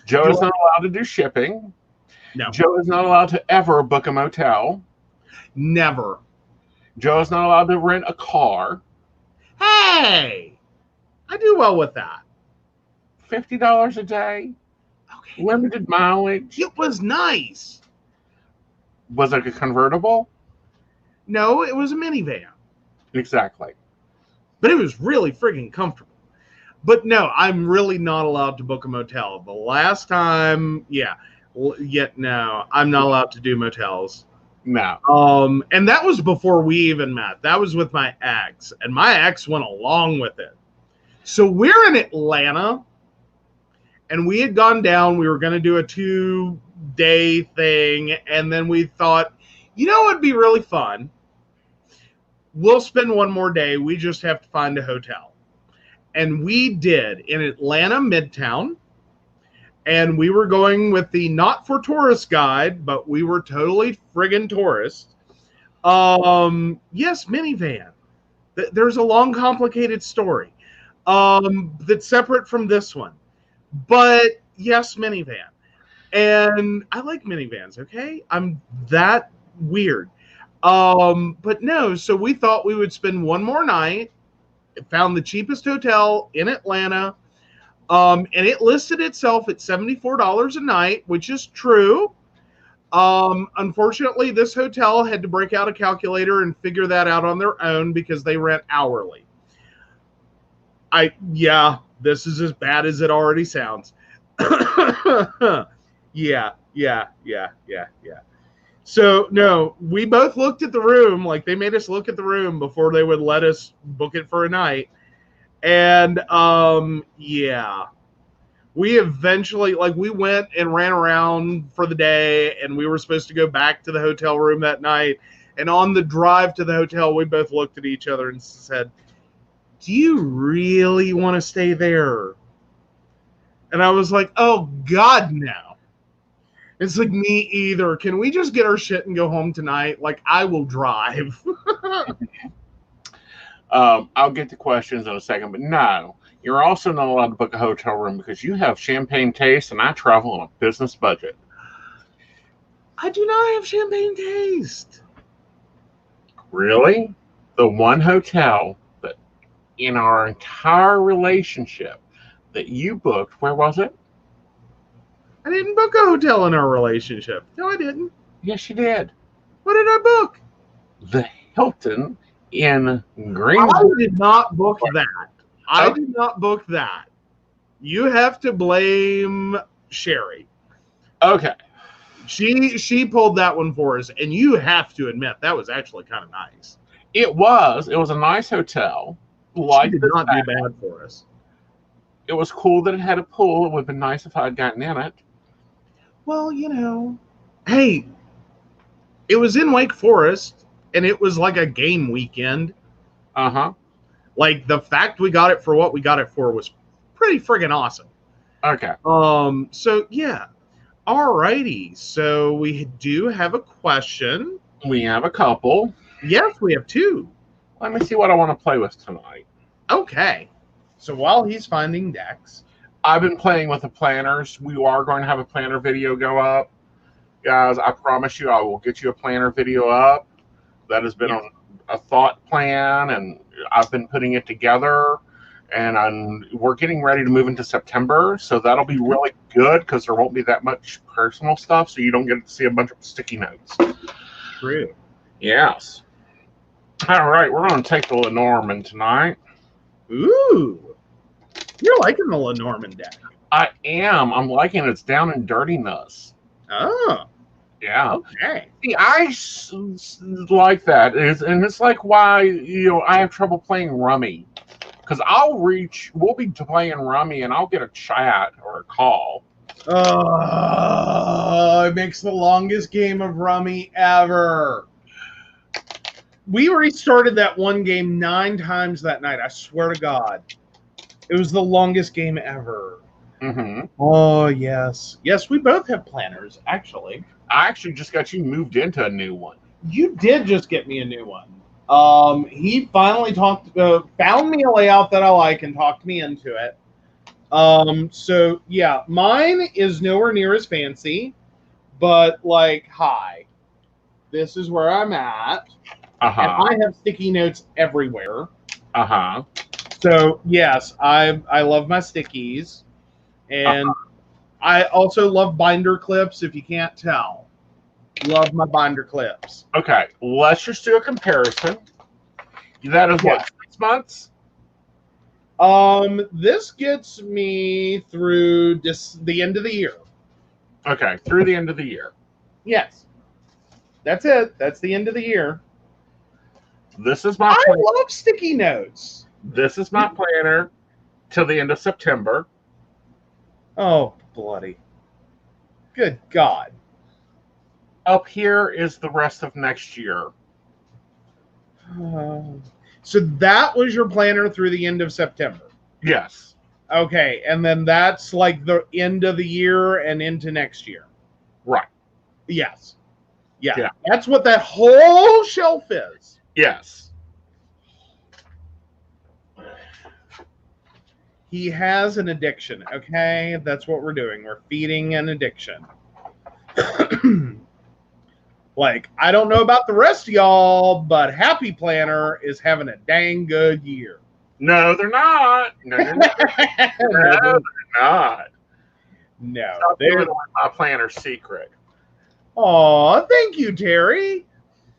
Joe is not allowed to do shipping. No. Joe is not allowed to ever book a motel. Never. Joe is not allowed to rent a car. Hey, I do well with that. $50 a day. Okay. Limited mileage. It was nice. Was it a convertible? No, it was a minivan. Exactly. But it was really friggin' comfortable. But no, I'm really not allowed to book a motel. The last time, no, I'm not allowed to do motels. No. And that was before we even met. That was with my ex, and my ex went along with it. So we're in Atlanta, and we had gone down. We were going to do a 2-day thing, and then we thought, it'd be really fun. We'll spend one more day. We just have to find a hotel. And we did in Atlanta Midtown. And we were going with the not for tourist guide, but we were totally friggin' tourists. Yes, minivan. There's a long, complicated story that's separate from this one. But yes, minivan. And I like minivans, okay? I'm that weird. But no, so we thought we would spend one more night, found the cheapest hotel in Atlanta, and it listed itself at $74 a night, which is true. Unfortunately, this hotel had to break out a calculator and figure that out on their own because they rent hourly. This is as bad as it already sounds. Yeah. So, no, we both looked at the room. Like, they made us look at the room before they would let us book it for a night. And, we eventually, we went and ran around for the day, and we were supposed to go back to the hotel room that night. And on the drive to the hotel, we both looked at each other and said, do you really want to stay there? And I was like, oh, God, no. It's like, me either. Can we just get our shit and go home tonight? I will drive. I'll get to questions in a second, but no. You're also not allowed to book a hotel room because you have champagne taste and I travel on a business budget. I do not have champagne taste. Really? The one hotel that in our entire relationship that you booked, where was it? I didn't book a hotel in our relationship. No, I didn't. Yes, you did. What did I book? The Hilton in Greenville. I did not book that. I did not book that. You have to blame Sherry. Okay. She pulled that one for us, and you have to admit that was actually kind of nice. It was. It was a nice hotel. She did not do bad for us. It was cool that it had a pool. It would have been nice if I had gotten in it. Well, hey, it was in Wake Forest, and it was like a game weekend. Uh-huh. The fact we got it for what we got it for was pretty friggin' awesome. Okay. So, yeah. Alrighty. So, we do have a question. We have a couple. Yes, we have two. Let me see what I want to play with tonight. Okay. So while he's finding decks, I've been playing with the planners. We are going to have a planner video go up. Guys, I promise you I will get you a planner video up. That has been on a thought plan, and I've been putting it together. And we're getting ready to move into September, so that'll be really good because there won't be that much personal stuff, so you don't get to see a bunch of sticky notes. True. Yes. All right, we're going to take the Lenormand tonight. Ooh. You're liking the Lenormand deck. I am. I'm liking it. It's down and dirtiness. Oh. Yeah. Okay. See, I like that. And it's like why, I have trouble playing Rummy. Because we'll be playing Rummy and I'll get a chat or a call. Oh, it makes the longest game of Rummy ever. We restarted that one game 9 times that night. I swear to God. It was the longest game ever. Mm-hmm. Oh, yes. Yes, we both have planners, actually. I actually just got you moved into a new one. You did just get me a new one. He finally found me a layout that I like and talked me into it. So yeah, mine is nowhere near as fancy, but like, hi, this is where I'm at. And I have sticky notes everywhere. So yes, I love my stickies, and I also love binder clips. If you can't tell, love my binder clips. Okay, let's just do a comparison. That is what, 6 months? This gets me through the end of the year. Okay, through the end of the year. Yes, that's it. That's the end of the year. This is my. I love sticky notes. This is my planner till the end of September. Oh, bloody! Good God! Up here is the rest of next year. So that was your planner through the end of September? Yes. Okay, and then that's like the end of the year and into next year? Right. Yes. Yeah. That's what that whole shelf is. Yes. He has an addiction, okay? That's what we're doing. We're feeding an addiction. Like, I don't know about the rest of y'all, but Happy Planner is having a dang good year. No, they're not. No, they're not. No, they're not. No. Stop giving away my planner secret. Aw, thank you, Terry.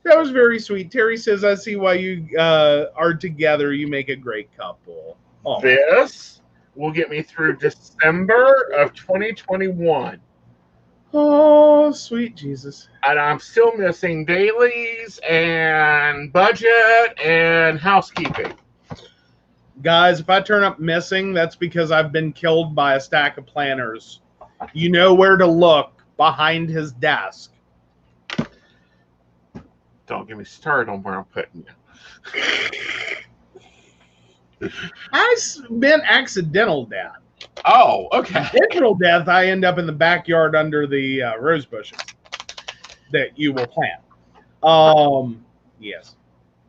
That was very sweet. Terry says, I see why you are together. You make a great couple. Aww. This will get me through December of 2021. Oh, sweet Jesus. And I'm still missing dailies and budget and housekeeping. Guys, if I turn up missing, that's because I've been killed by a stack of planners. You know where to look, behind his desk. Don't get me started on where I'm putting you. I meant accidental death. Oh, okay. Intentional death, I end up in the backyard under the rose bushes that you will plant. Yes.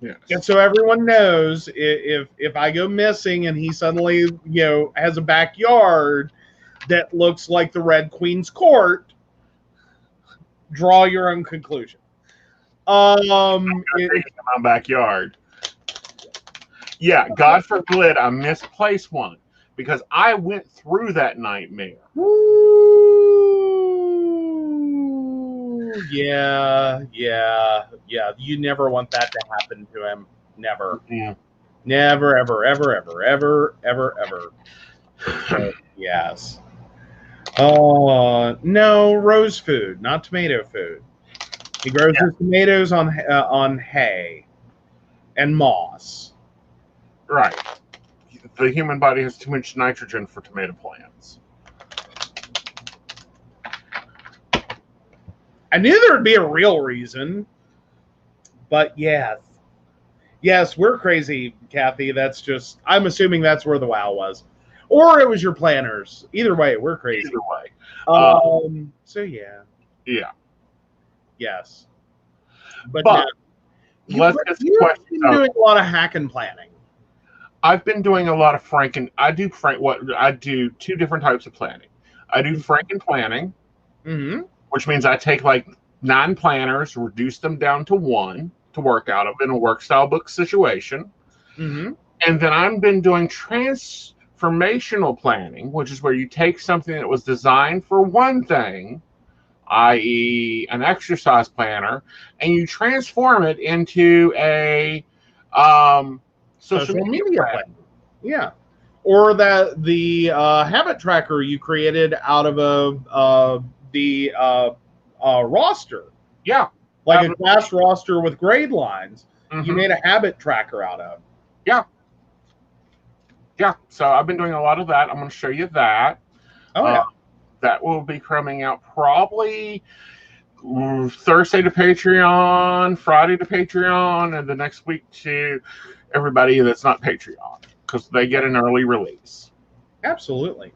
Yes. And so everyone knows if I go missing and he suddenly, has a backyard that looks like the Red Queen's court, draw your own conclusion. My backyard. Yeah, God forbid I misplace one because I went through that nightmare. Ooh, yeah. You never want that to happen to him. Never. Yeah. Never, ever. So, yes. No, rose food, not tomato food. He grows his tomatoes on hay and moss. Right. The human body has too much nitrogen for tomato plants. I knew there would be a real reason, but yes, we're crazy, Kathy. That's just, I'm assuming that's where the wow was, or it was your planners. Either way, we're crazy. Either way. So yeah. Yeah. Yes. But no, let's get some You've questions been out. doing a lot of hacking planning. I've been doing a lot of I do two different types of planning. I do Franken planning, Mm-hmm. which means I take like 9 planners, reduce them down to 1 to work out of in a work style book situation. Mm-hmm. And then I've been doing transformational planning, which is where you take something that was designed for one thing, i.e., an exercise planner, and you transform it into a social media plan. Yeah. Or that the habit tracker you created out of the roster. Yeah. Like a class roster with grade lines. Mm-hmm. You made a habit tracker out of. Yeah. Yeah. So I've been doing a lot of that. I'm going to show you that. Oh, yeah. That will be coming out probably Thursday to Patreon, Friday to Patreon, and the next week to everybody that's not Patreon, because they get an early release. Absolutely.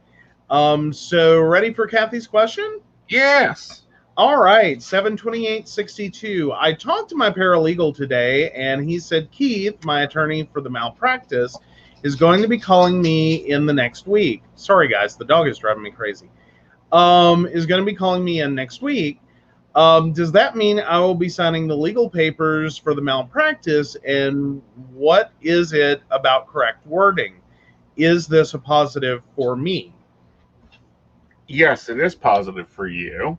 So ready for Kathy's question? Yes. All right, 72862. I talked to my paralegal today, and he said Keith, my attorney for the malpractice, is going to be calling me in the next week. Sorry, guys, the dog is driving me crazy. Is going to be calling me in next week. Does that mean I will be signing the legal papers for the malpractice? And what is it about correct wording? Is this a positive for me? Yes, it is positive for you,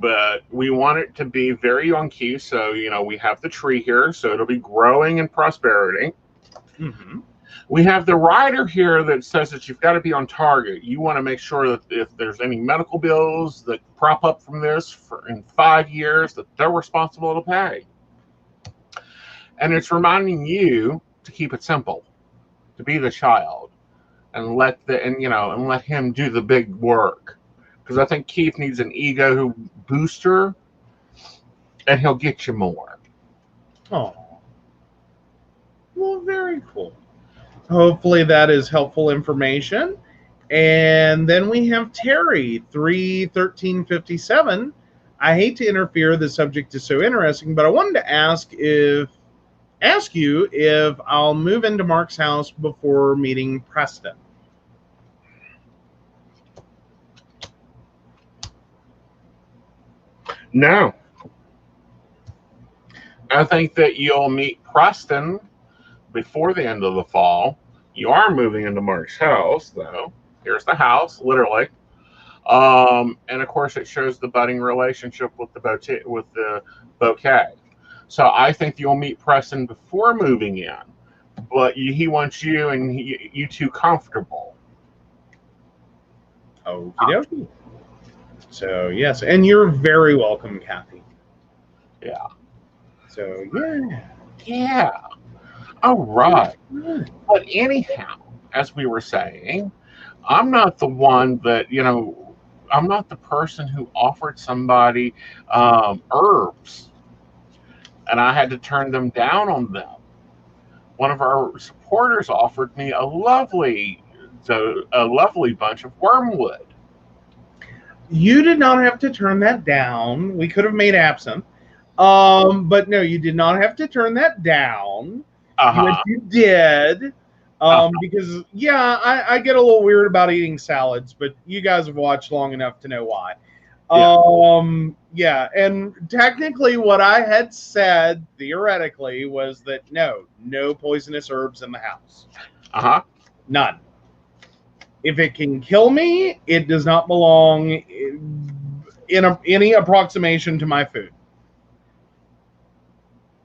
but we want it to be very on key. So, we have the tree here, so it'll be growing in prosperity. Mm-hmm. We have the rider here that says that you've got to be on target. You want to make sure that if there's any medical bills that prop up from this in 5 years, that they're responsible to pay. And it's reminding you to keep it simple, to be the child, and let him do the big work. Because I think Keith needs an ego booster, and he'll get you more. Oh, well, very cool. Hopefully that is helpful information. And then we have Terry, 31357. I hate to interfere. The subject is so interesting, but I wanted to ask you if I'll move into Mark's house before meeting Preston. No. I think that you'll meet Preston before the end of the fall. You are moving into Mark's house, though. Here's the house, literally. And of course, it shows the budding relationship with the bouquet. So I think you'll meet Preston before moving in, but he wants you and you two comfortable. Okie dokie. So yes, and you're very welcome, Kathy. Yeah. So yeah. All right. But anyhow, as we were saying, I'm not the one that, I'm not the person who offered somebody herbs, and I had to turn them down on them. One of our supporters offered me a lovely bunch of wormwood. You did not have to turn that down. We could have made absinthe. But no, you did not have to turn that down. You did. Because I get a little weird about eating salads, but you guys have watched long enough to know why. And technically what I had said theoretically was that no poisonous herbs in the house. None. If it can kill me, it does not belong in any approximation to my food.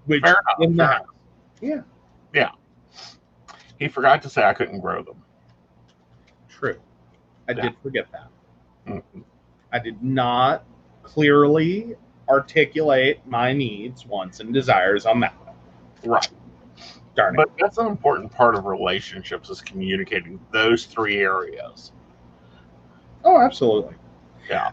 Which in the house. Yeah. Yeah. He forgot to say I couldn't grow them. True. I did forget that. Mm-hmm. I did not clearly articulate my needs, wants, and desires on that one. Right. Darn it. But that's an important part of relationships, is communicating those 3 areas. Oh, absolutely. Yeah.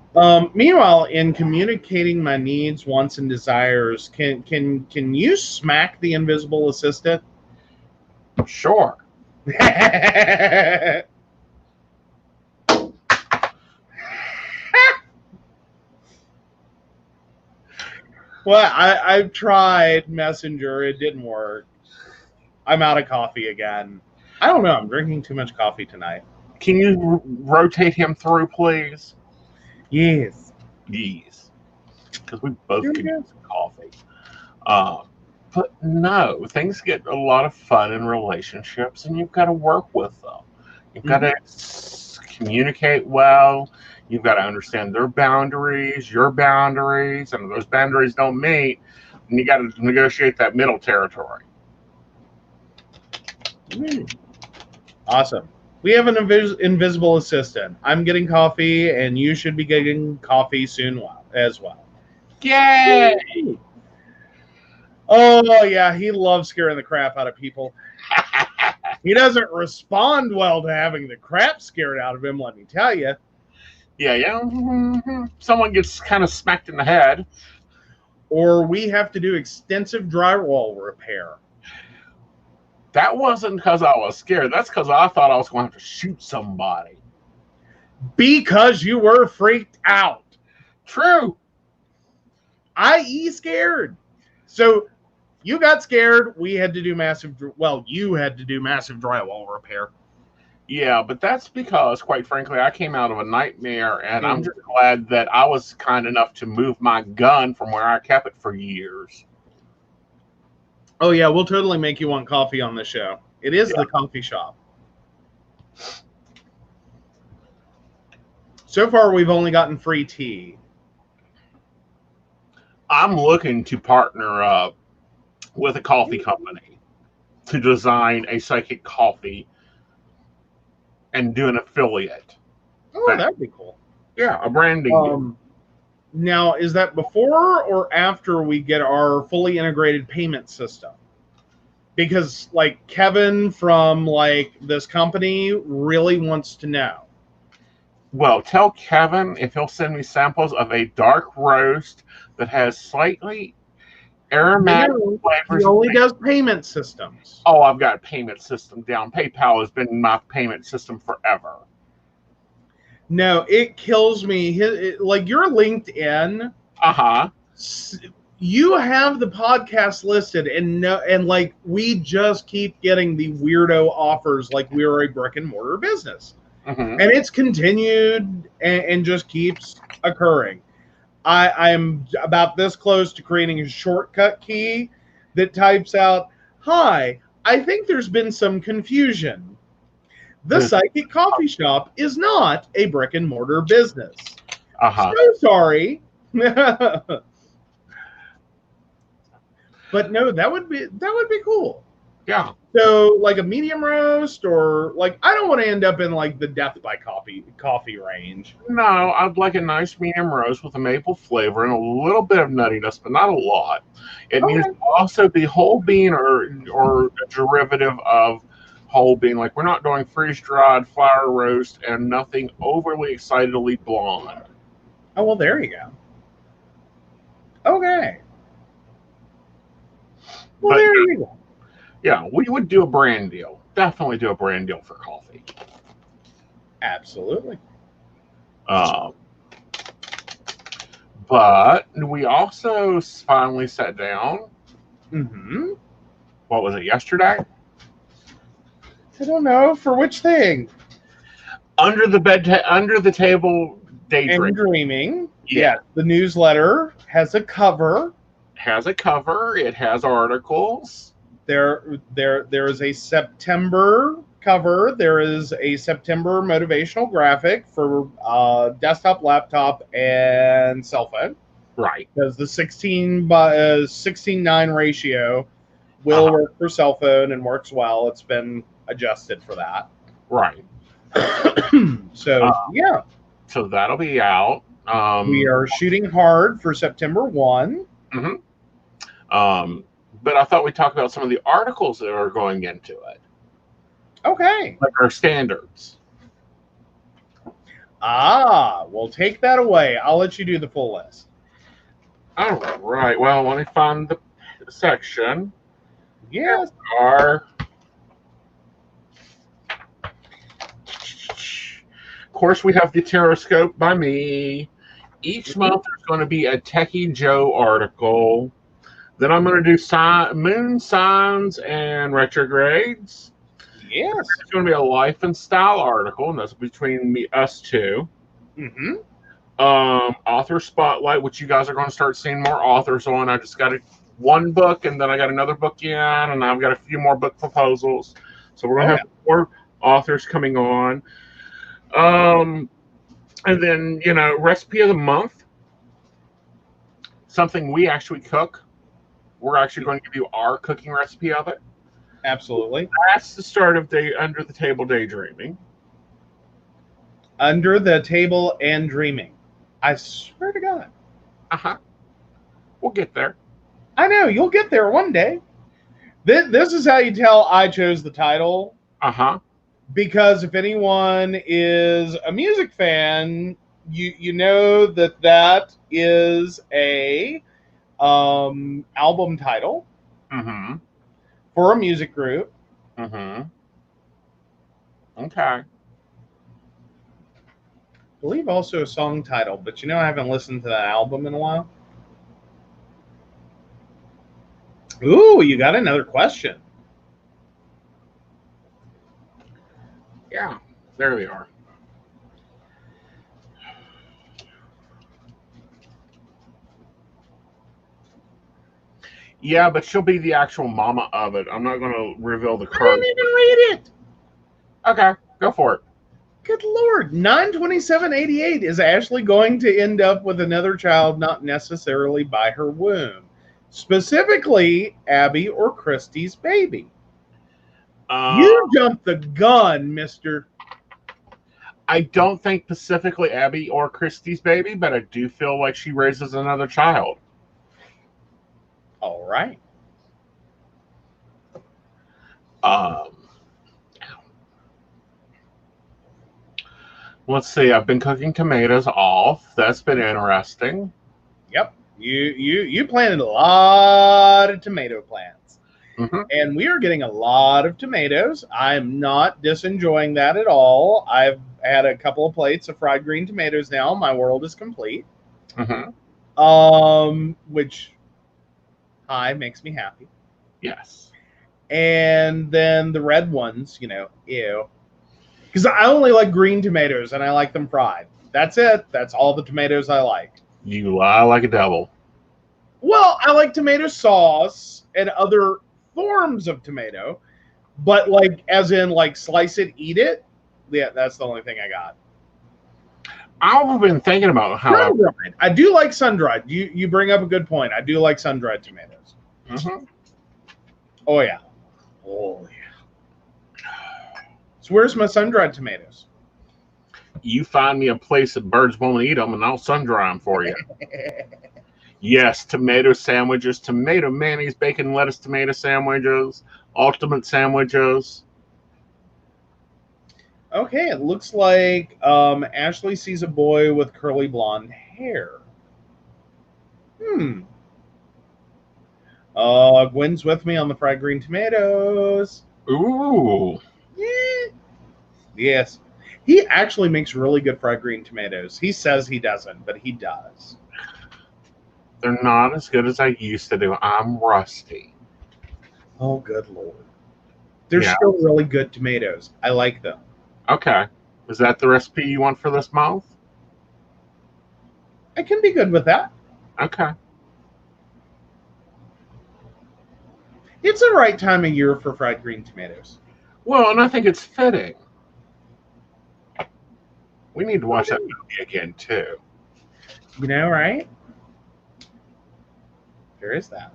Meanwhile, in communicating my needs, wants, and desires, can you smack the invisible assistant? Sure. Well, I've tried Messenger. It didn't work. I'm out of coffee again. I don't know. I'm drinking too much coffee tonight. Can you rotate him through, please? Yes. Yes. Because we both Here we could go. use some coffee. But no, things get a lot of fun in relationships, and you've got to work with them. You've got to communicate well. You've got to understand their boundaries, your boundaries, and if those boundaries don't meet, and you got to negotiate that middle territory. Awesome. We have an invisible assistant. I'm getting coffee, and you should be getting coffee soon as well. Yay! Oh, yeah, he loves scaring the crap out of people. He doesn't respond well to having the crap scared out of him, let me tell you. Yeah. Someone gets kind of smacked in the head. Or we have to do extensive drywall repair. That wasn't because I was scared. That's because I thought I was going to have to shoot somebody. Because you were freaked out. True. I.e. scared. So you got scared. We had to do you had to do massive drywall repair. Yeah, but that's because, quite frankly, I came out of a nightmare, and I'm just glad that I was kind enough to move my gun from where I kept it for years. Oh, yeah, we'll totally make you want coffee on the show. It is the coffee shop. So far, we've only gotten free tea. I'm looking to partner up with a coffee company to design a psychic coffee and do an affiliate. Oh, that'd be cool. Yeah, a branding. Now, is that before or after we get our fully integrated payment system? Because, like, Kevin from, like, this company really wants to know. Well, tell Kevin if he'll send me samples of a dark roast that has slightly aromatic flavors. He only does payment systems. Oh, I've got a payment system down. PayPal has been my payment system forever. No, it kills me. Like, your LinkedIn. You have the podcast listed, and like, we just keep getting the weirdo offers like we're a brick and mortar business. And it's continued and just keeps occurring. I'm about this close to creating a shortcut key that types out, "Hi, I think there's been some confusion. The Psychic Coffee Shop is not a brick and mortar business. So sorry." But no, that would be cool. Yeah. So, like a medium roast, or like, I don't want to end up in like the death by coffee range. No, I'd like a nice medium roast with a maple flavor and a little bit of nuttiness, but not a lot. It needs to also be whole bean or a derivative of whole bean. Like, we're not doing freeze dried flour roast and nothing overly excitedly blonde. Oh, well, there you go. Okay. Well, there you go. Yeah, we would do a brand deal. Definitely do a brand deal for coffee. Absolutely. But we also finally sat down. What was it, yesterday? I don't know. For which thing? Under the table daydreaming. And dreaming. Yeah. The newsletter has a cover. It has articles. There is a September cover. There is a September motivational graphic for desktop, laptop, and cell phone. Right. Because the 16:9 ratio will work for cell phone and works well. It's been adjusted for that. Right. So, yeah. So that'll be out. We are shooting hard for September 1. But I thought we'd talk about some of the articles that are going into it. Okay. Like our standards. Well, take that away. I'll let you do the full list. All right. Well, let me find the section. Yes. Of course, we have the Terrascope by me. Each month there's going to be a Techy Joe article. Then I'm going to do moon signs and retrogrades. Yes. There's going to be a life and style article, and that's between us two. Mm-hmm. Author spotlight, which you guys are going to start seeing more authors on. I just got one book, and then I got another book in, and I've got a few more book proposals. So we're going to have more authors coming on. And then, recipe of the month, something we actually cook. We're actually going to give you our cooking recipe of it. Absolutely. That's the start of Under the Table Daydreaming. Under the Table and Dreaming. I swear to God. Uh-huh. We'll get there. I know. You'll get there one day. This is how you tell I chose the title. Uh-huh. Because if anyone is a music fan, you know that is a album title for a music group. Okay. I believe also a song title, but I haven't listened to that album in a while. Ooh, you got another question. Yeah, there we are. Yeah, but she'll be the actual mama of it. I'm not going to reveal the card. I didn't even read it. Okay, go for it. Good Lord. 9/27/88. Is Ashley going to end up with another child, not necessarily by her womb? Specifically, Abby or Christy's baby? You jumped the gun, mister. I don't think specifically Abby or Christy's baby, but I do feel like she raises another child. All right. Let's see. I've been cooking tomatoes off. That's been interesting. Yep. You planted a lot of tomato plants. And we are getting a lot of tomatoes. I'm not disenjoying that at all. I've had a couple of plates of fried green tomatoes now. My world is complete. Which makes me happy. Yes. And then the red ones, ew. Because I only like green tomatoes and I like them fried. That's it. That's all the tomatoes I like. You lie like a devil. Well, I like tomato sauce and other forms of tomato, but as in slice it, eat it. Yeah, that's the only thing I got. I've been thinking about how sun-dried. I do like sun-dried. You bring up a good point. I do like sun-dried tomatoes. Oh yeah. So where's my sun-dried tomatoes? You find me a place that birds won't eat them, and I'll sun-dry them for you. Yes, tomato sandwiches, tomato mayonnaise, bacon, lettuce, tomato sandwiches, ultimate sandwiches. Okay, it looks like Ashley sees a boy with curly blonde hair. Gwen's with me on the fried green tomatoes. Ooh. Yeah. Yes. He actually makes really good fried green tomatoes. He says he doesn't, but he does. They're not as good as I used to do. I'm rusty. Oh, good Lord. They're still really good tomatoes. I like them. Okay. Is that the recipe you want for this month? I can be good with that. Okay. It's the right time of year for fried green tomatoes. Well, and I think it's fitting. We need to watch that movie again, too. Right? There is that.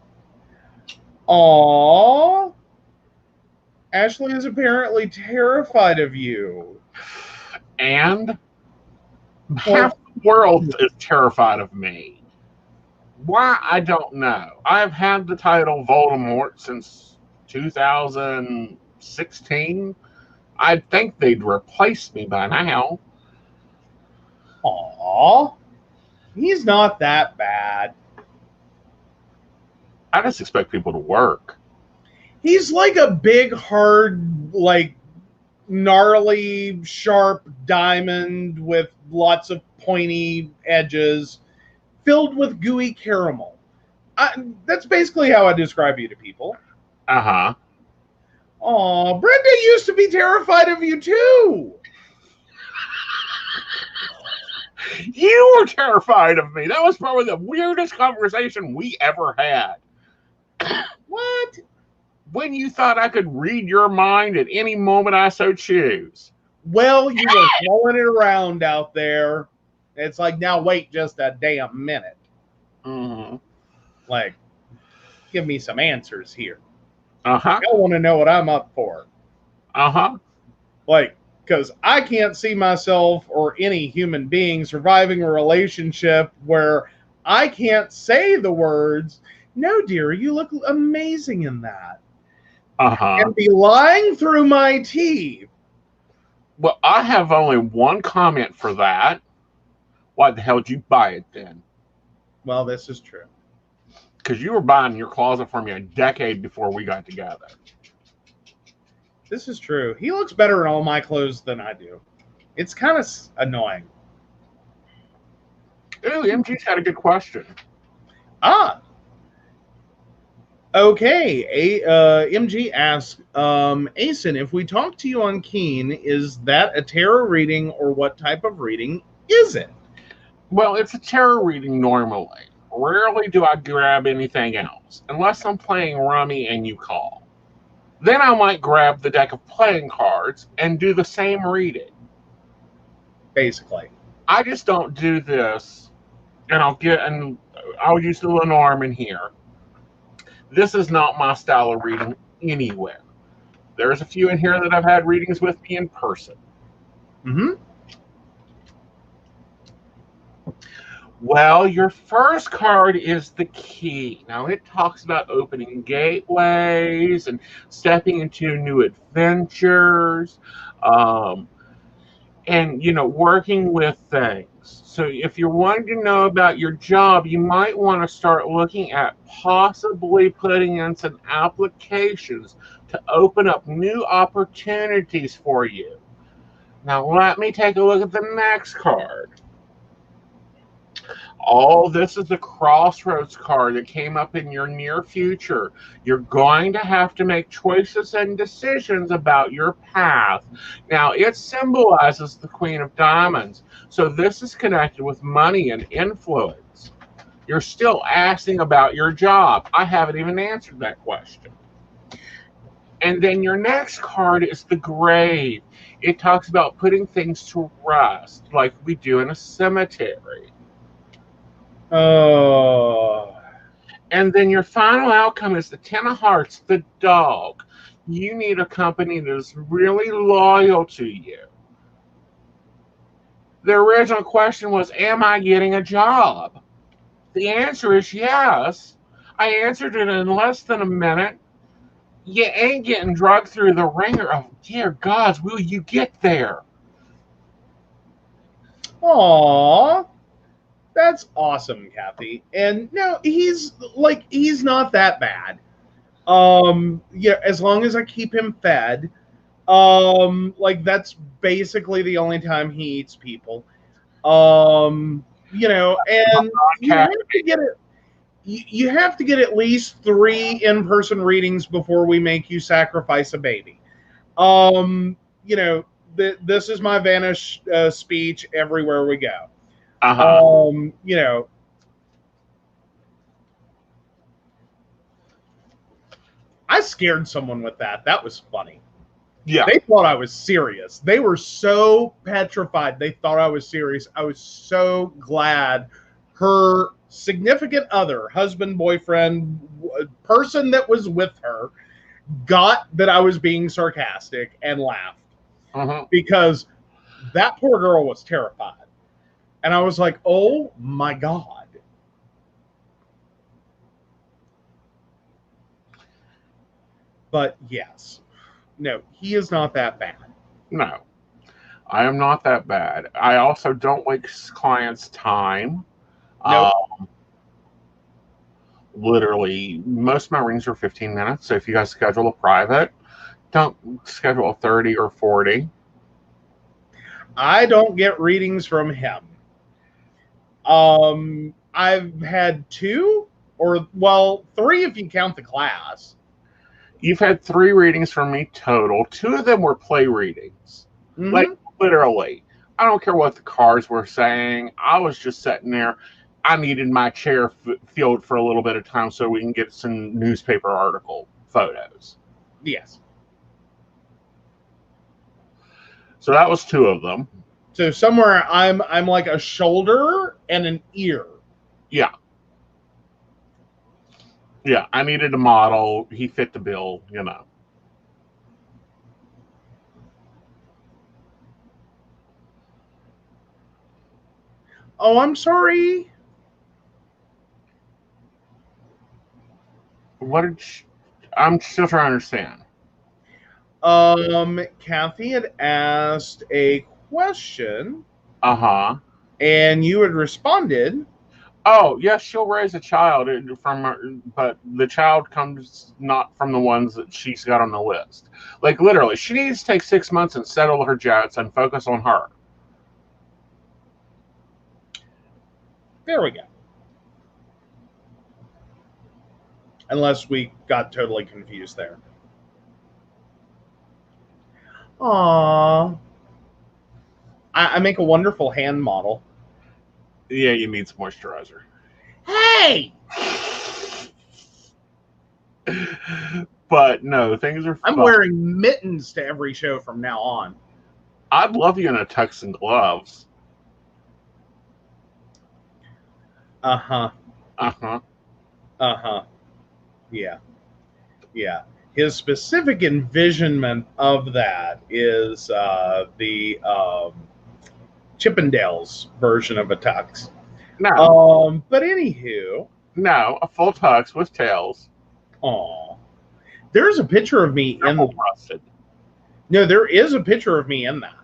Aww. Ashley is apparently terrified of you. And half the world is terrified of me. Why? I don't know. I've had the title Voldemort since 2016. I'd think they'd replace me by now. Aww. He's not that bad. I just expect people to work. He's like a big, hard, gnarly, sharp diamond with lots of pointy edges, filled with gooey caramel. That's basically how I describe you to people. Uh-huh. Oh, Brenda used to be terrified of you too. You were terrified of me. That was probably the weirdest conversation we ever had. What? When you thought I could read your mind at any moment I so choose. Well, you were throwing it around out there. It's like, now wait just a damn minute. Mm-hmm. Like, give me some answers here. Uh-huh. I want to know what I'm up for. Uh-huh. Like, because I can't see myself or any human being surviving a relationship where I can't say the words, no, dear, you look amazing in that. Uh-huh. And be lying through my teeth. Well, I have only one comment for that. Why the hell did you buy it then? Well, this is true. Because you were buying your closet for me a decade before we got together. This is true. He looks better in all my clothes than I do. It's kind of annoying. Ooh, MG's got a good question. Okay. MG asks, Aeson, if we talk to you on Keen, is that a tarot reading or what type of reading is it? Well, it's a tarot reading normally. Rarely do I grab anything else, unless I'm playing Rummy and you call. Then I might grab the deck of playing cards and do the same reading. Basically. I just don't do this, and I'll use the Lenormand here. This is not my style of reading anywhere. There's a few in here that I've had readings with me in person. Mm-hmm. Well, your first card is the key. Now, it talks about opening gateways and stepping into new adventures, and, working with things. So if you're wanting to know about your job, you might want to start looking at possibly putting in some applications to open up new opportunities for you. Now, let me take a look at the next card. Oh, this is the crossroads card that came up in your near future. You're going to have to make choices and decisions about your path. Now, it symbolizes the Queen of Diamonds. So this is connected with money and influence. You're still asking about your job. I haven't even answered that question. And then your next card is the grave. It talks about putting things to rest, like we do in a cemetery. Oh. And then your final outcome is the Ten of Hearts, the dog. You need a company that is really loyal to you. The original question was, am I getting a job? The answer is yes. I answered it in less than a minute. You ain't getting drugged through the ringer. Oh, dear gods, will you get there? Aw. That's awesome, Kathy. And no, he's not that bad. Yeah, as long as I keep him fed. That's basically the only time he eats people. And you have to get it. You have to get at least 3 in-person readings before we make you sacrifice a baby. This is my vanish speech everywhere we go. I scared someone with that. That was funny. Yeah. They thought I was serious. They were so petrified. They thought I was serious. I was so glad her significant other, husband, boyfriend, person that was with her, got that I was being sarcastic and laughed. Because that poor girl was terrified. And I was like, oh my God. But yes, no, he is not that bad. No, I am not that bad. I also don't waste clients' time. Nope. Literally, most of my rings are 15 minutes. So if you guys schedule a private, Don't schedule 30 or 40. I don't get readings from him. I've had 2, or well, 3 if you count the class. You've had 3 readings from me total. 2 of them were play readings. Mm-hmm. Like, literally. I don't care what the cards were saying. I was just sitting there. I needed my chair filled for a little bit of time so we can get some newspaper article photos. Yes. So that was 2 of them. So somewhere I'm like a shoulder and an ear. Yeah. Yeah, I needed a model. He fit the bill, you know. Oh, I'm sorry. What did I'm still trying to understand. Kathy had asked a question. Uh-huh. And you had responded. Oh, yes, she'll raise a child but the child comes not from the ones that she's got on the list. Like, literally, she needs to take 6 months and settle her jets and focus on her. There we go. Unless we got totally confused there. Aww. I make a wonderful hand model. Yeah, you need some moisturizer. Hey! But no, things are fun. I'm wearing mittens to every show from now on. I'd love you in a tux and gloves. Uh-huh. Uh-huh. Uh-huh. Yeah. Yeah. His specific envisionment of that is the Chippendales version of a tux. No. But anywho. No, a full tux with tails. Aw. There's a picture of me in rusted. No, there is a picture of me in that.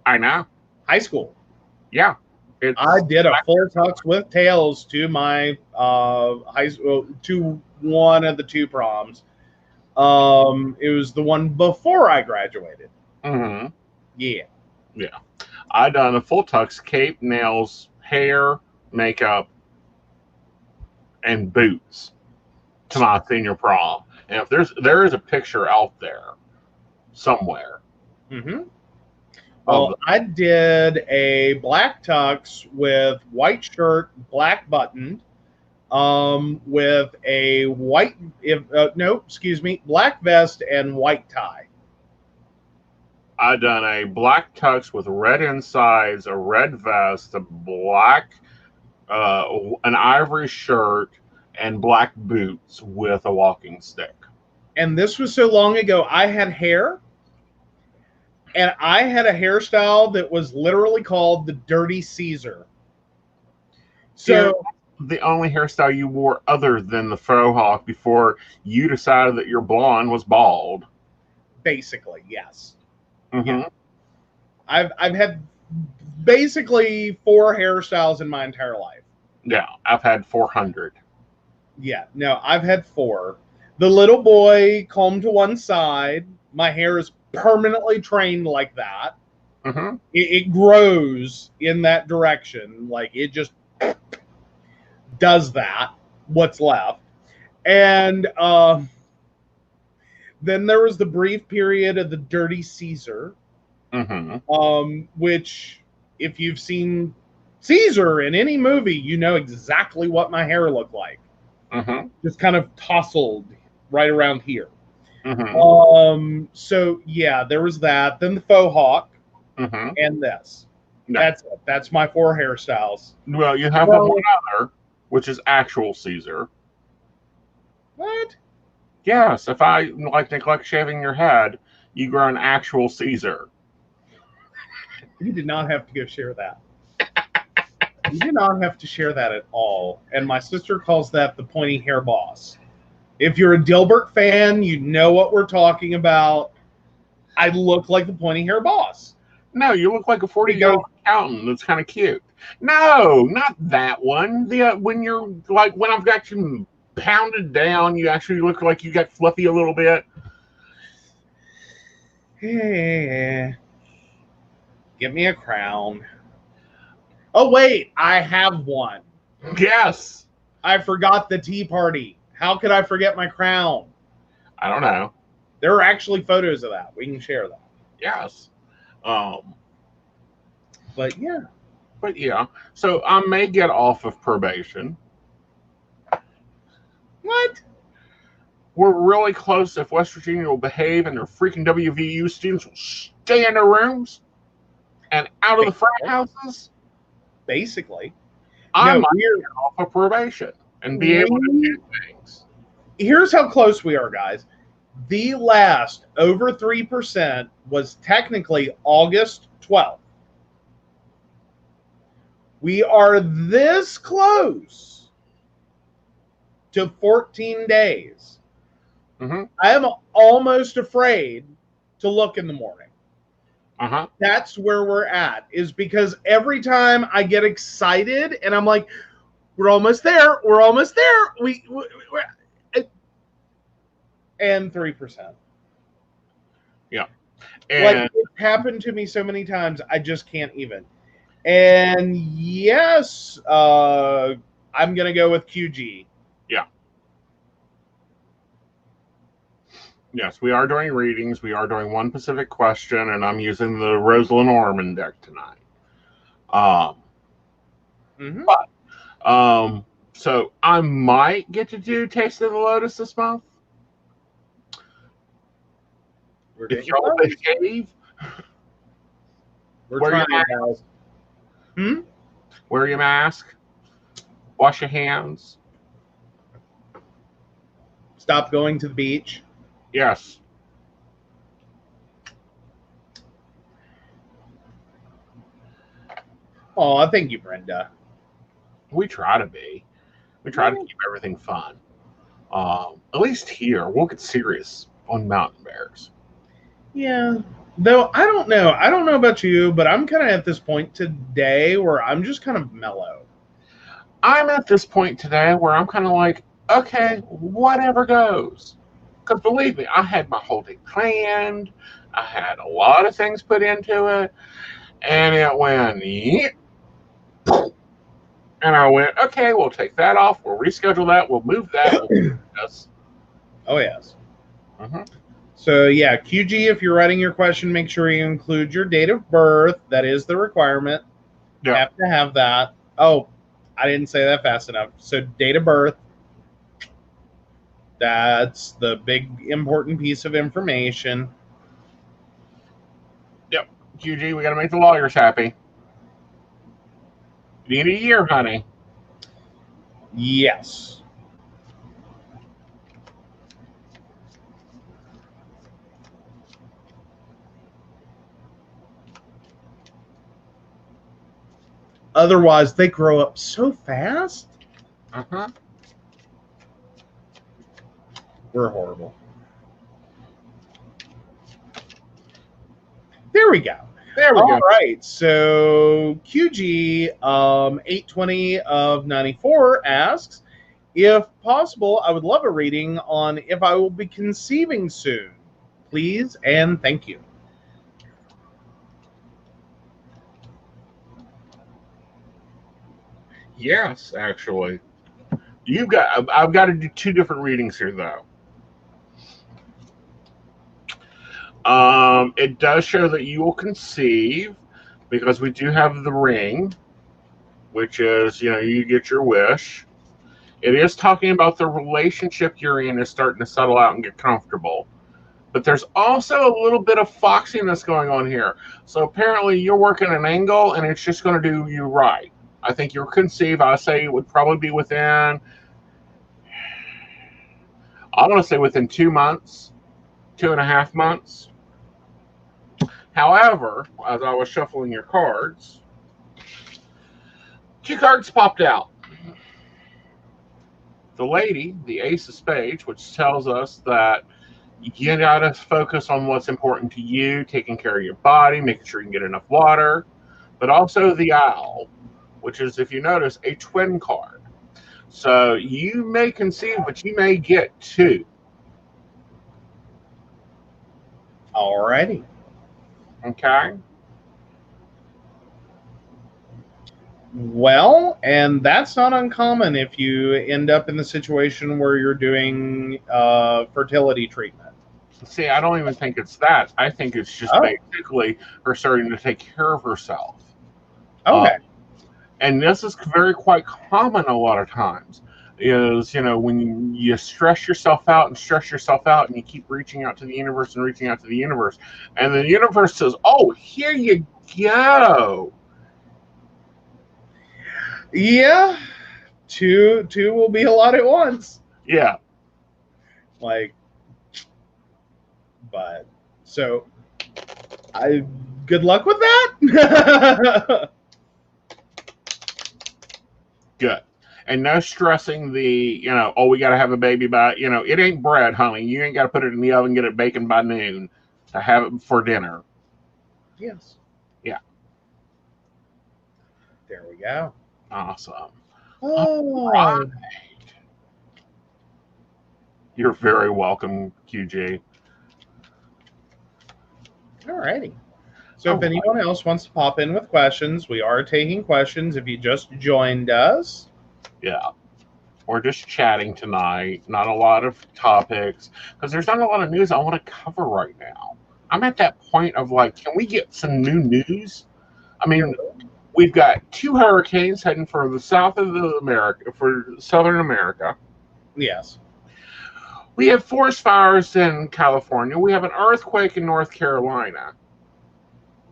I know. High school. Yeah. I did a full tux with tails to my high school, to one of the 2 proms. It was the one before I graduated. Mm-hmm. Yeah. Yeah. I done a full tux, cape, nails, hair, makeup, and boots to my senior prom. And if there is a picture out there somewhere. Mm-hmm. Well, I did a black tux with white shirt, black buttoned, with a white, black vest and white tie. I done a black tux with red insides, a red vest, a black, an ivory shirt, and black boots with a walking stick. And this was so long ago, I had hair. And I had a hairstyle that was literally called the Dirty Caesar. So the only hairstyle you wore other than the faux hawk before you decided that your blonde was bald. Basically, yes. Mm-hmm. Yeah. I've had basically 4 hairstyles in my entire life. Yeah, I've had 400. Yeah, no, I've had 4. The little boy combed to one side. My hair is permanently trained like that. Mm-hmm. It grows in that direction. Like, it just does that, what's left. And then there was the brief period of the Dirty Caesar, which, if you've seen Caesar in any movie, you know exactly what my hair looked like. Just kind of tousled right around here. So yeah, there was that. Then the faux hawk, and this. No. That's it. That's my 4 hairstyles. Well, you have one other, which is actual Caesar. What? Yes, if I neglect shaving your head, you grow an actual Caesar. You did not have to go share that. You did not have to share that at all. And my sister calls that the pointy hair boss. If you're a Dilbert fan, you know what we're talking about. I look like the pointy hair boss. No, you look like a 40-year-old accountant that's kind of cute. No, not that one. When you're like, when I've got you pounded down, you actually look like you got fluffy a little bit. Get me a crown. Oh, wait, I have one. Yes. I forgot the tea party. How could I forget my crown? I don't know. There are actually photos of that. We can share that. Yes. But yeah. But yeah. So I may get off of probation. What? We're really close if West Virginia will behave and their freaking WVU students will stay in their rooms and out of the frat houses. Basically. I No, might get off of probation and be able to do things. Here's how close we are, guys. The last over 3% was technically August 12th. We are this close to 14 days. Mm-hmm. I am almost afraid to look in the morning. Uh-huh. That's where we're at, is because every time I get excited and I'm like, we're almost there. We're almost there. And 3%. Yeah. And like, it happened to me so many times, I just can't even. And yes, I'm going to go with QG. Yeah. Yes, we are doing readings. We are doing one Pacific question, and I'm using the Rosalind Orman deck tonight. So I might get to do Taste of the Lotus this month. If y'all behave, we're trying, guys. Wear your mask. Wash your hands. Stop going to the beach. Yes. Oh, thank you, Brenda. We try to be. We try to keep everything fun. At least here, we'll get serious on mountain bears. Yeah. Though, I don't know. I don't know about you, but I'm kind of at this point today where I'm just kind of mellow. I'm at this point today where I'm kind of like, okay, whatever goes. Because believe me, I had my whole day planned. I had a lot of things put into it. And it went, and I went, okay, we'll take that off. We'll reschedule that. We'll move that. We'll move this. Oh, yes. So, yeah, QG, if you're writing your question, make sure you include your date of birth. That is the requirement. You have to have that. Oh, I didn't say that fast enough. So, date of birth. That's the big, important piece of information. Yep. QG, we got to make the lawyers happy. You need a year, honey. Yes. Otherwise, they grow up so fast. We're horrible. There we go. There we go. All right. So QG 820 of 94 asks, if possible, I would love a reading on if I will be conceiving soon. Please and thank you. Yes, actually. I've got to do two different readings here, though. It does show that you will conceive because we do have the ring, which is, you get your wish. It is talking about the relationship you're in is starting to settle out and get comfortable. But there's also a little bit of foxiness going on here. So apparently you're working an angle and it's just going to do you right. I think you'll conceive. I say it would probably be within, I want to say within 2 months, 2.5 months. However, as I was shuffling your cards, 2 cards popped out. The lady, the Ace of Spades, which tells us that you gotta focus on what's important to you, taking care of your body, making sure you can get enough water. But also the Owl, which is, if you notice, a twin card. So you may conceive, but you may get 2. Alrighty. Okay. Well, and that's not uncommon if you end up in the situation where you're doing fertility treatment. See, I don't even think it's that. I think it's just Oh, basically her starting to take care of herself. okay. And this is quite common a lot of times. Is, when you stress yourself out and stress yourself out, and you keep reaching out to the universe and reaching out to the universe, and the universe says, "Oh, here you go." Yeah, two will be a lot at once. Yeah. Like, but so good luck with that. Good. And no stressing the, oh, we got to have a baby by, it ain't bread, honey. You ain't got to put it in the oven, get it baking by noon to have it for dinner. Yes. Yeah. There we go. Awesome. Oh. Right. You're very welcome, QG. Alrighty. So if anyone else wants to pop in with questions, we are taking questions if you just joined us. Yeah. We're just chatting tonight. Not a lot of topics because there's not a lot of news I want to cover right now. I'm at that point of like, can we get some new news? I mean, we've got 2 hurricanes heading for the southern America. Yes. We have forest fires in California. We have an earthquake in North Carolina.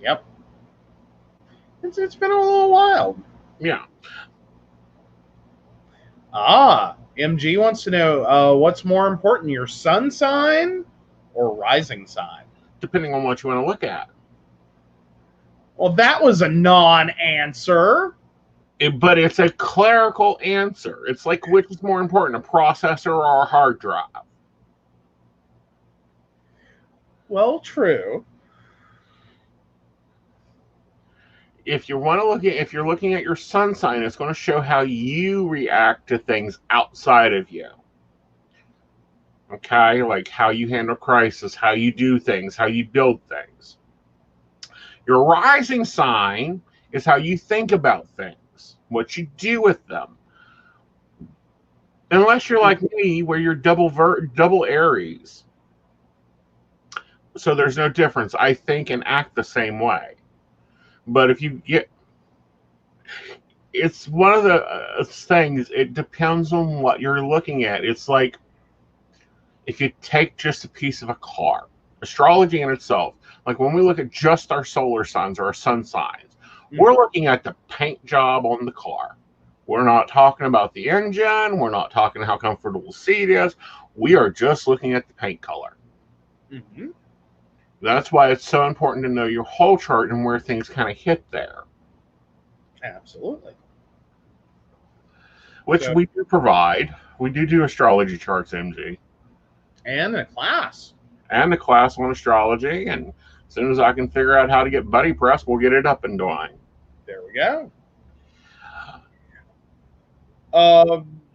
Yep. It's been a little wild. Yeah. MG wants to know what's more important, your sun sign or rising sign? Depending on what you want to look at. Well, that was a non-answer. But it's a clerical answer. It's like, which is more important, a processor or a hard drive? Well, true. If you're looking at your sun sign, it's going to show how you react to things outside of you. Okay, like how you handle crisis, how you do things, how you build things. Your rising sign is how you think about things, what you do with them. Unless you're like me, where you're double Aries. So there's no difference. I think and act the same way. But if you get, it's one of the things, it depends on what you're looking at. It's like, if you take just a piece of a car, astrology in itself, like when we look at just our solar signs or our sun signs, we're looking at the paint job on the car. We're not talking about the engine. We're not talking how comfortable the seat is. We are just looking at the paint color. Mm-hmm. That's why it's so important to know your whole chart and where things kind of hit there. Absolutely. Which we do provide. We do astrology charts, MG. And a class. And a class on astrology. And as soon as I can figure out how to get Buddy Press, we'll get it up and going. There we go.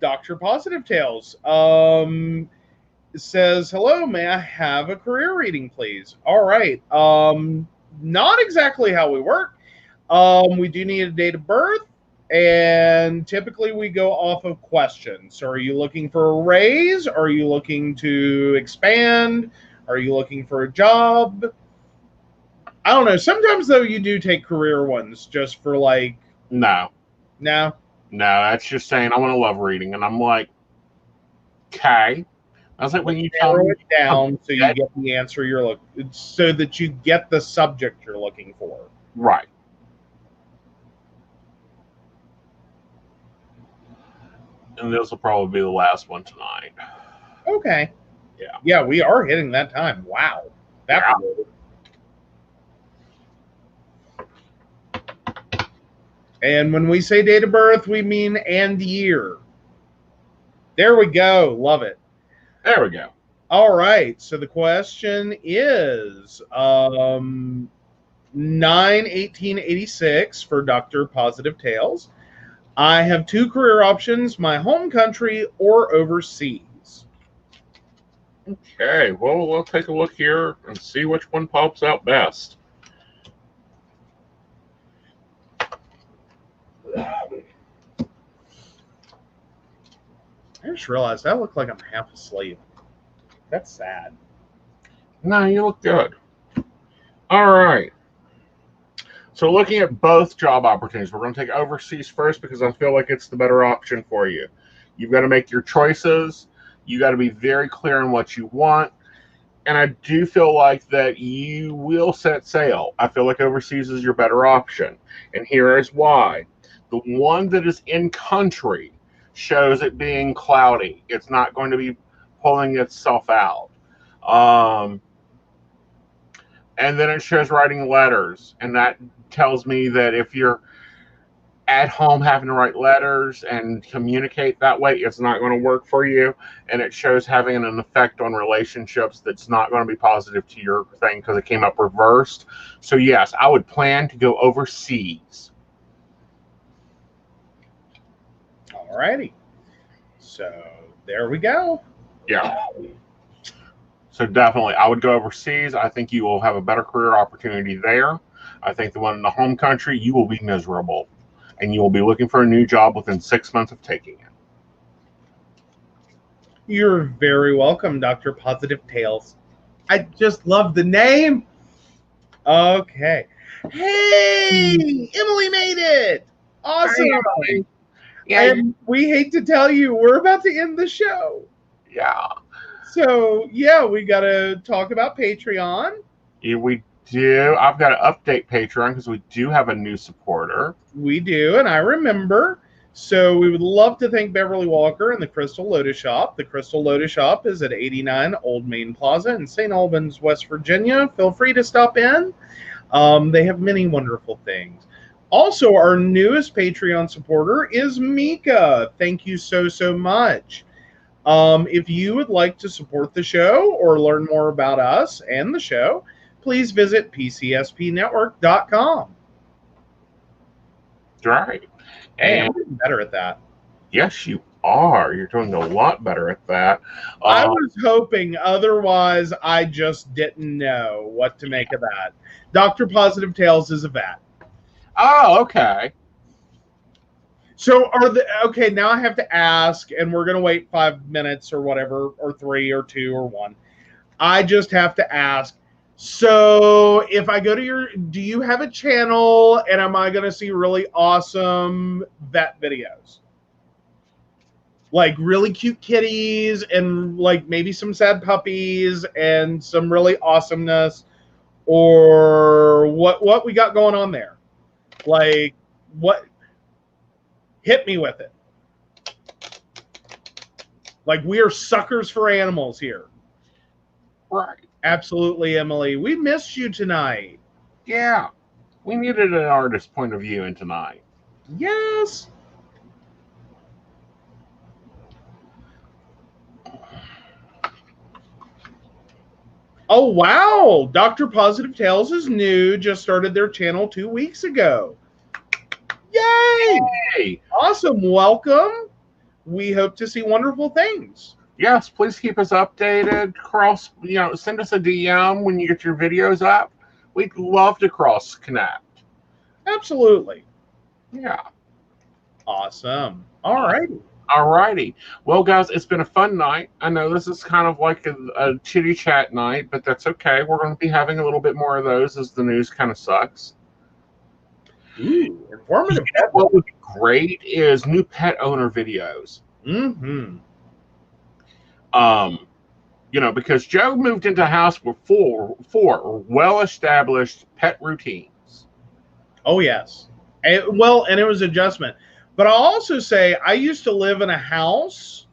Dr. Positive Tales says, hello, may I have a career reading, please? All right. Not exactly how we work. We do need a date of birth, and typically we go off of questions. So are you looking for a raise? Are you looking to expand? Are you looking for a job? I don't know. Sometimes, though, you do take career ones just for like... No. No? No, that's just saying, I want a love reading. And I'm like, okay. I was like, when you tell me it down so you get the answer you're looking, so that you get the subject you're looking for. Right. And this will probably be the last one tonight. Okay. Yeah. Yeah, we are hitting that time. Wow. And when we say date of birth, we mean and year. There we go. Love it. There we go. All right. So the question is 9/18/86 for Dr. Positive Tales. I have 2 career options, my home country or overseas. Okay, well, we'll take a look here and see which one pops out best. I just realized I look like I'm half asleep. That's sad. No, you look good. All right. So looking at both job opportunities, we're going to take overseas first because I feel like it's the better option for you. You've got to make your choices. You got to be very clear on what you want. And I do feel like that you will set sail. I feel like overseas is your better option. And here is why. The one that is in country shows it being cloudy. It's not going to be pulling itself out. And then it shows writing letters. And that tells me that if you're at home having to write letters and communicate that way, it's not going to work for you. And it shows having an effect on relationships that's not going to be positive to your thing because it came up reversed. So yes, I would plan to go overseas. Alrighty. So there we go. Yeah. So definitely, I would go overseas. I think you will have a better career opportunity there. I think the one in the home country, you will be miserable. And you will be looking for a new job within 6 months of taking it. You're very welcome, Dr. Positive Tales. I just love the name. Okay. Hey, Emily made it. Awesome. Yeah. And we hate to tell you, we're about to end the show. Yeah. So, yeah, we got to talk about Patreon. Yeah, we do. I've got to update Patreon because we do have a new supporter. We do, and I remember. So we would love to thank Beverly Walker and the Crystal Lotus Shop. The Crystal Lotus Shop is at 89 Old Main Plaza in St. Albans, West Virginia. Feel free to stop in. They have many wonderful things. Also, our newest Patreon supporter is Mika. Thank you so much. If you would like to support the show or learn more about us and the show, please visit pcspnetwork.com. Right. And I'm getting better at that. Yes, you are. You're doing a lot better at that. I was hoping, otherwise I just didn't know what to make of that. Dr. Positive Tales is a vet. Oh, okay. So okay, now I have to ask, and we're gonna wait 5 minutes or whatever, or 3 or 2 or 1. I just have to ask. So if I go to do you have a channel, and am I gonna see really awesome vet videos? Like really cute kitties and like maybe some sad puppies and some really awesomeness, or what we got going on there? Like what? Hit me with it. Like we are suckers for animals here. Right. Absolutely, Emily. We missed you tonight. Yeah. We needed an artist's point of view in tonight. Yes. Oh, wow. Dr. Positive Tales is new. Just started their channel 2 weeks ago. Yay! Hey. Awesome. Welcome. We hope to see wonderful things. Yes, please keep us updated. Send us a DM when you get your videos up. We'd love to cross connect. Absolutely. Yeah. Awesome. All righty. Alrighty. Well, guys, it's been a fun night. I know this is kind of like a chitty chat night, but that's okay. We're going to be having a little bit more of those as the news kind of sucks. Ooh, informative. What would be great is new pet owner videos. Mm-hmm. Because Joe moved into a house with four well-established pet routines. Oh, yes. And it was adjustment. But I'll also say I used to live in a house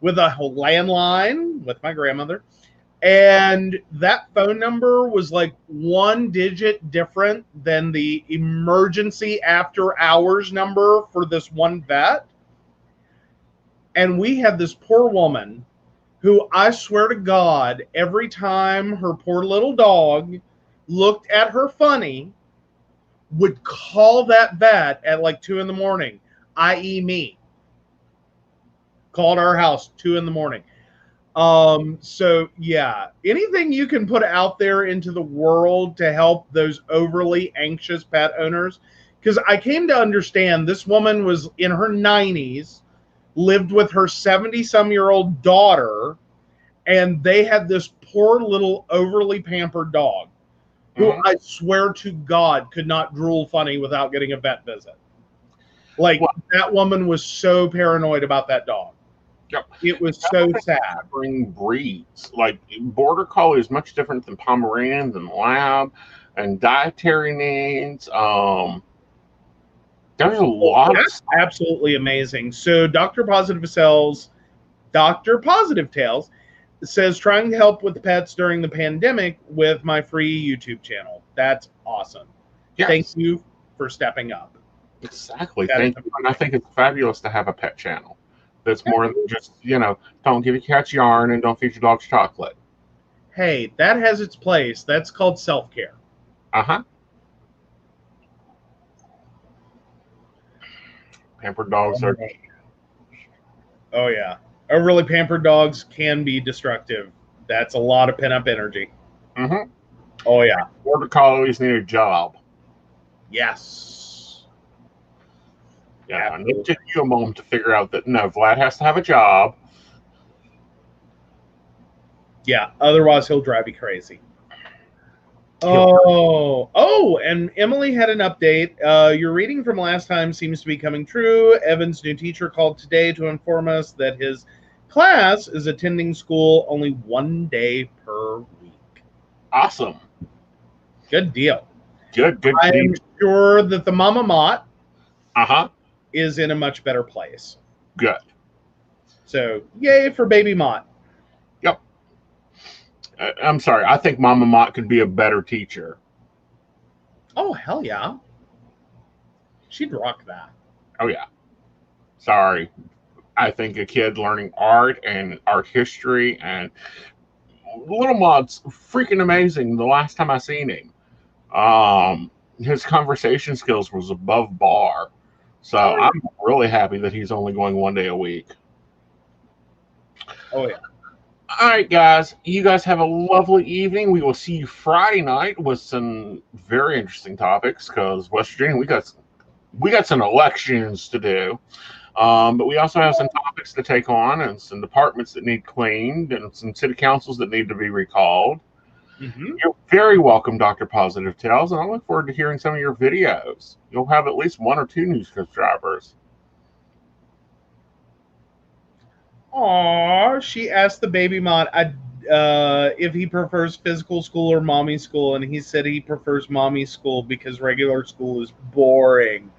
with a landline with my grandmother, and that phone number was like 1 digit different than the emergency after hours number for this one vet. And we had this poor woman who, I swear to God, every time her poor little dog looked at her funny, would call that vet at like 2 a.m, i.e. me. Called our house 2 a.m. So yeah, anything you can put out there into the world to help those overly anxious pet owners. Because I came to understand this woman was in her 90s, lived with her 70-some-year-old daughter, and they had this poor little overly pampered dog who I swear to God could not drool funny without getting a vet visit. Like, Well, that woman was so paranoid about that dog. yep. It was so sad. Bring breeds. Like, Border Collie is much different than Pomeranian, than Lab, and dietary needs. There's a lot of That's absolutely amazing. So Dr. Positive Tales says trying to help with pets during the pandemic with my free YouTube channel. That's awesome. Yes. Thank you for stepping up. Exactly. Thank you. And I think it's fabulous to have a pet channel that's more than just, don't give your cats yarn and don't feed your dogs chocolate. Hey, that has its place. That's called self-care. Uh-huh. Pampered dogs are... Oh, yeah. Overly pampered dogs can be destructive. That's a lot of pent-up energy. Mm-hmm. Oh, yeah. Border Collies need a job. Yes. Yeah, I need to take you a moment to figure out that, no, Vlad has to have a job. Yeah, otherwise he'll drive you crazy. Oh, and Emily had an update. Your reading from last time seems to be coming true. Evan's new teacher called today to inform us that his class is attending school only 1 day per week. Awesome. Good deal. Good. I'm sure that the Mama Mott uh-huh is in a much better place. Good. So, yay for baby Mott. Yep. I'm sorry. I think Mama Mott could be a better teacher. Oh, hell yeah. She'd rock that. Oh, yeah. Sorry. I think a kid learning art and art history and Little Mott's freaking amazing. The last time I seen him, his conversation skills was above bar. So I'm really happy that he's only going 1 day a week. Oh, yeah. All right, guys. You guys have a lovely evening. We will see you Friday night with some very interesting topics because West Virginia, we got some elections to do. But we also have some topics to take on and some departments that need cleaned and some city councils that need to be recalled. Mm-hmm. You're very welcome, Dr. Positive Tales, and I look forward to hearing some of your videos. You'll have at least 1 or 2 new subscribers. Aw, she asked the baby Mott if he prefers physical school or mommy school, and he said he prefers mommy school because regular school is boring.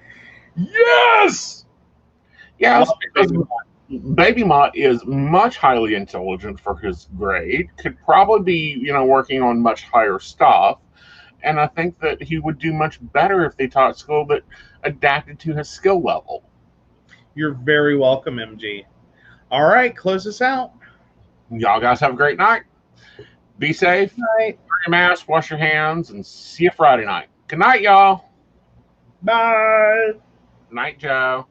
Yes! Yes, Baby Mott is much highly intelligent for his grade, could probably be, working on much higher stuff. And I think that he would do much better if they taught school that adapted to his skill level. You're very welcome, MG. All right, close us out. Y'all guys have a great night. Be safe. Wear your mask, wash your hands, and see you Friday night. Good night, y'all. Bye. Night, Joe.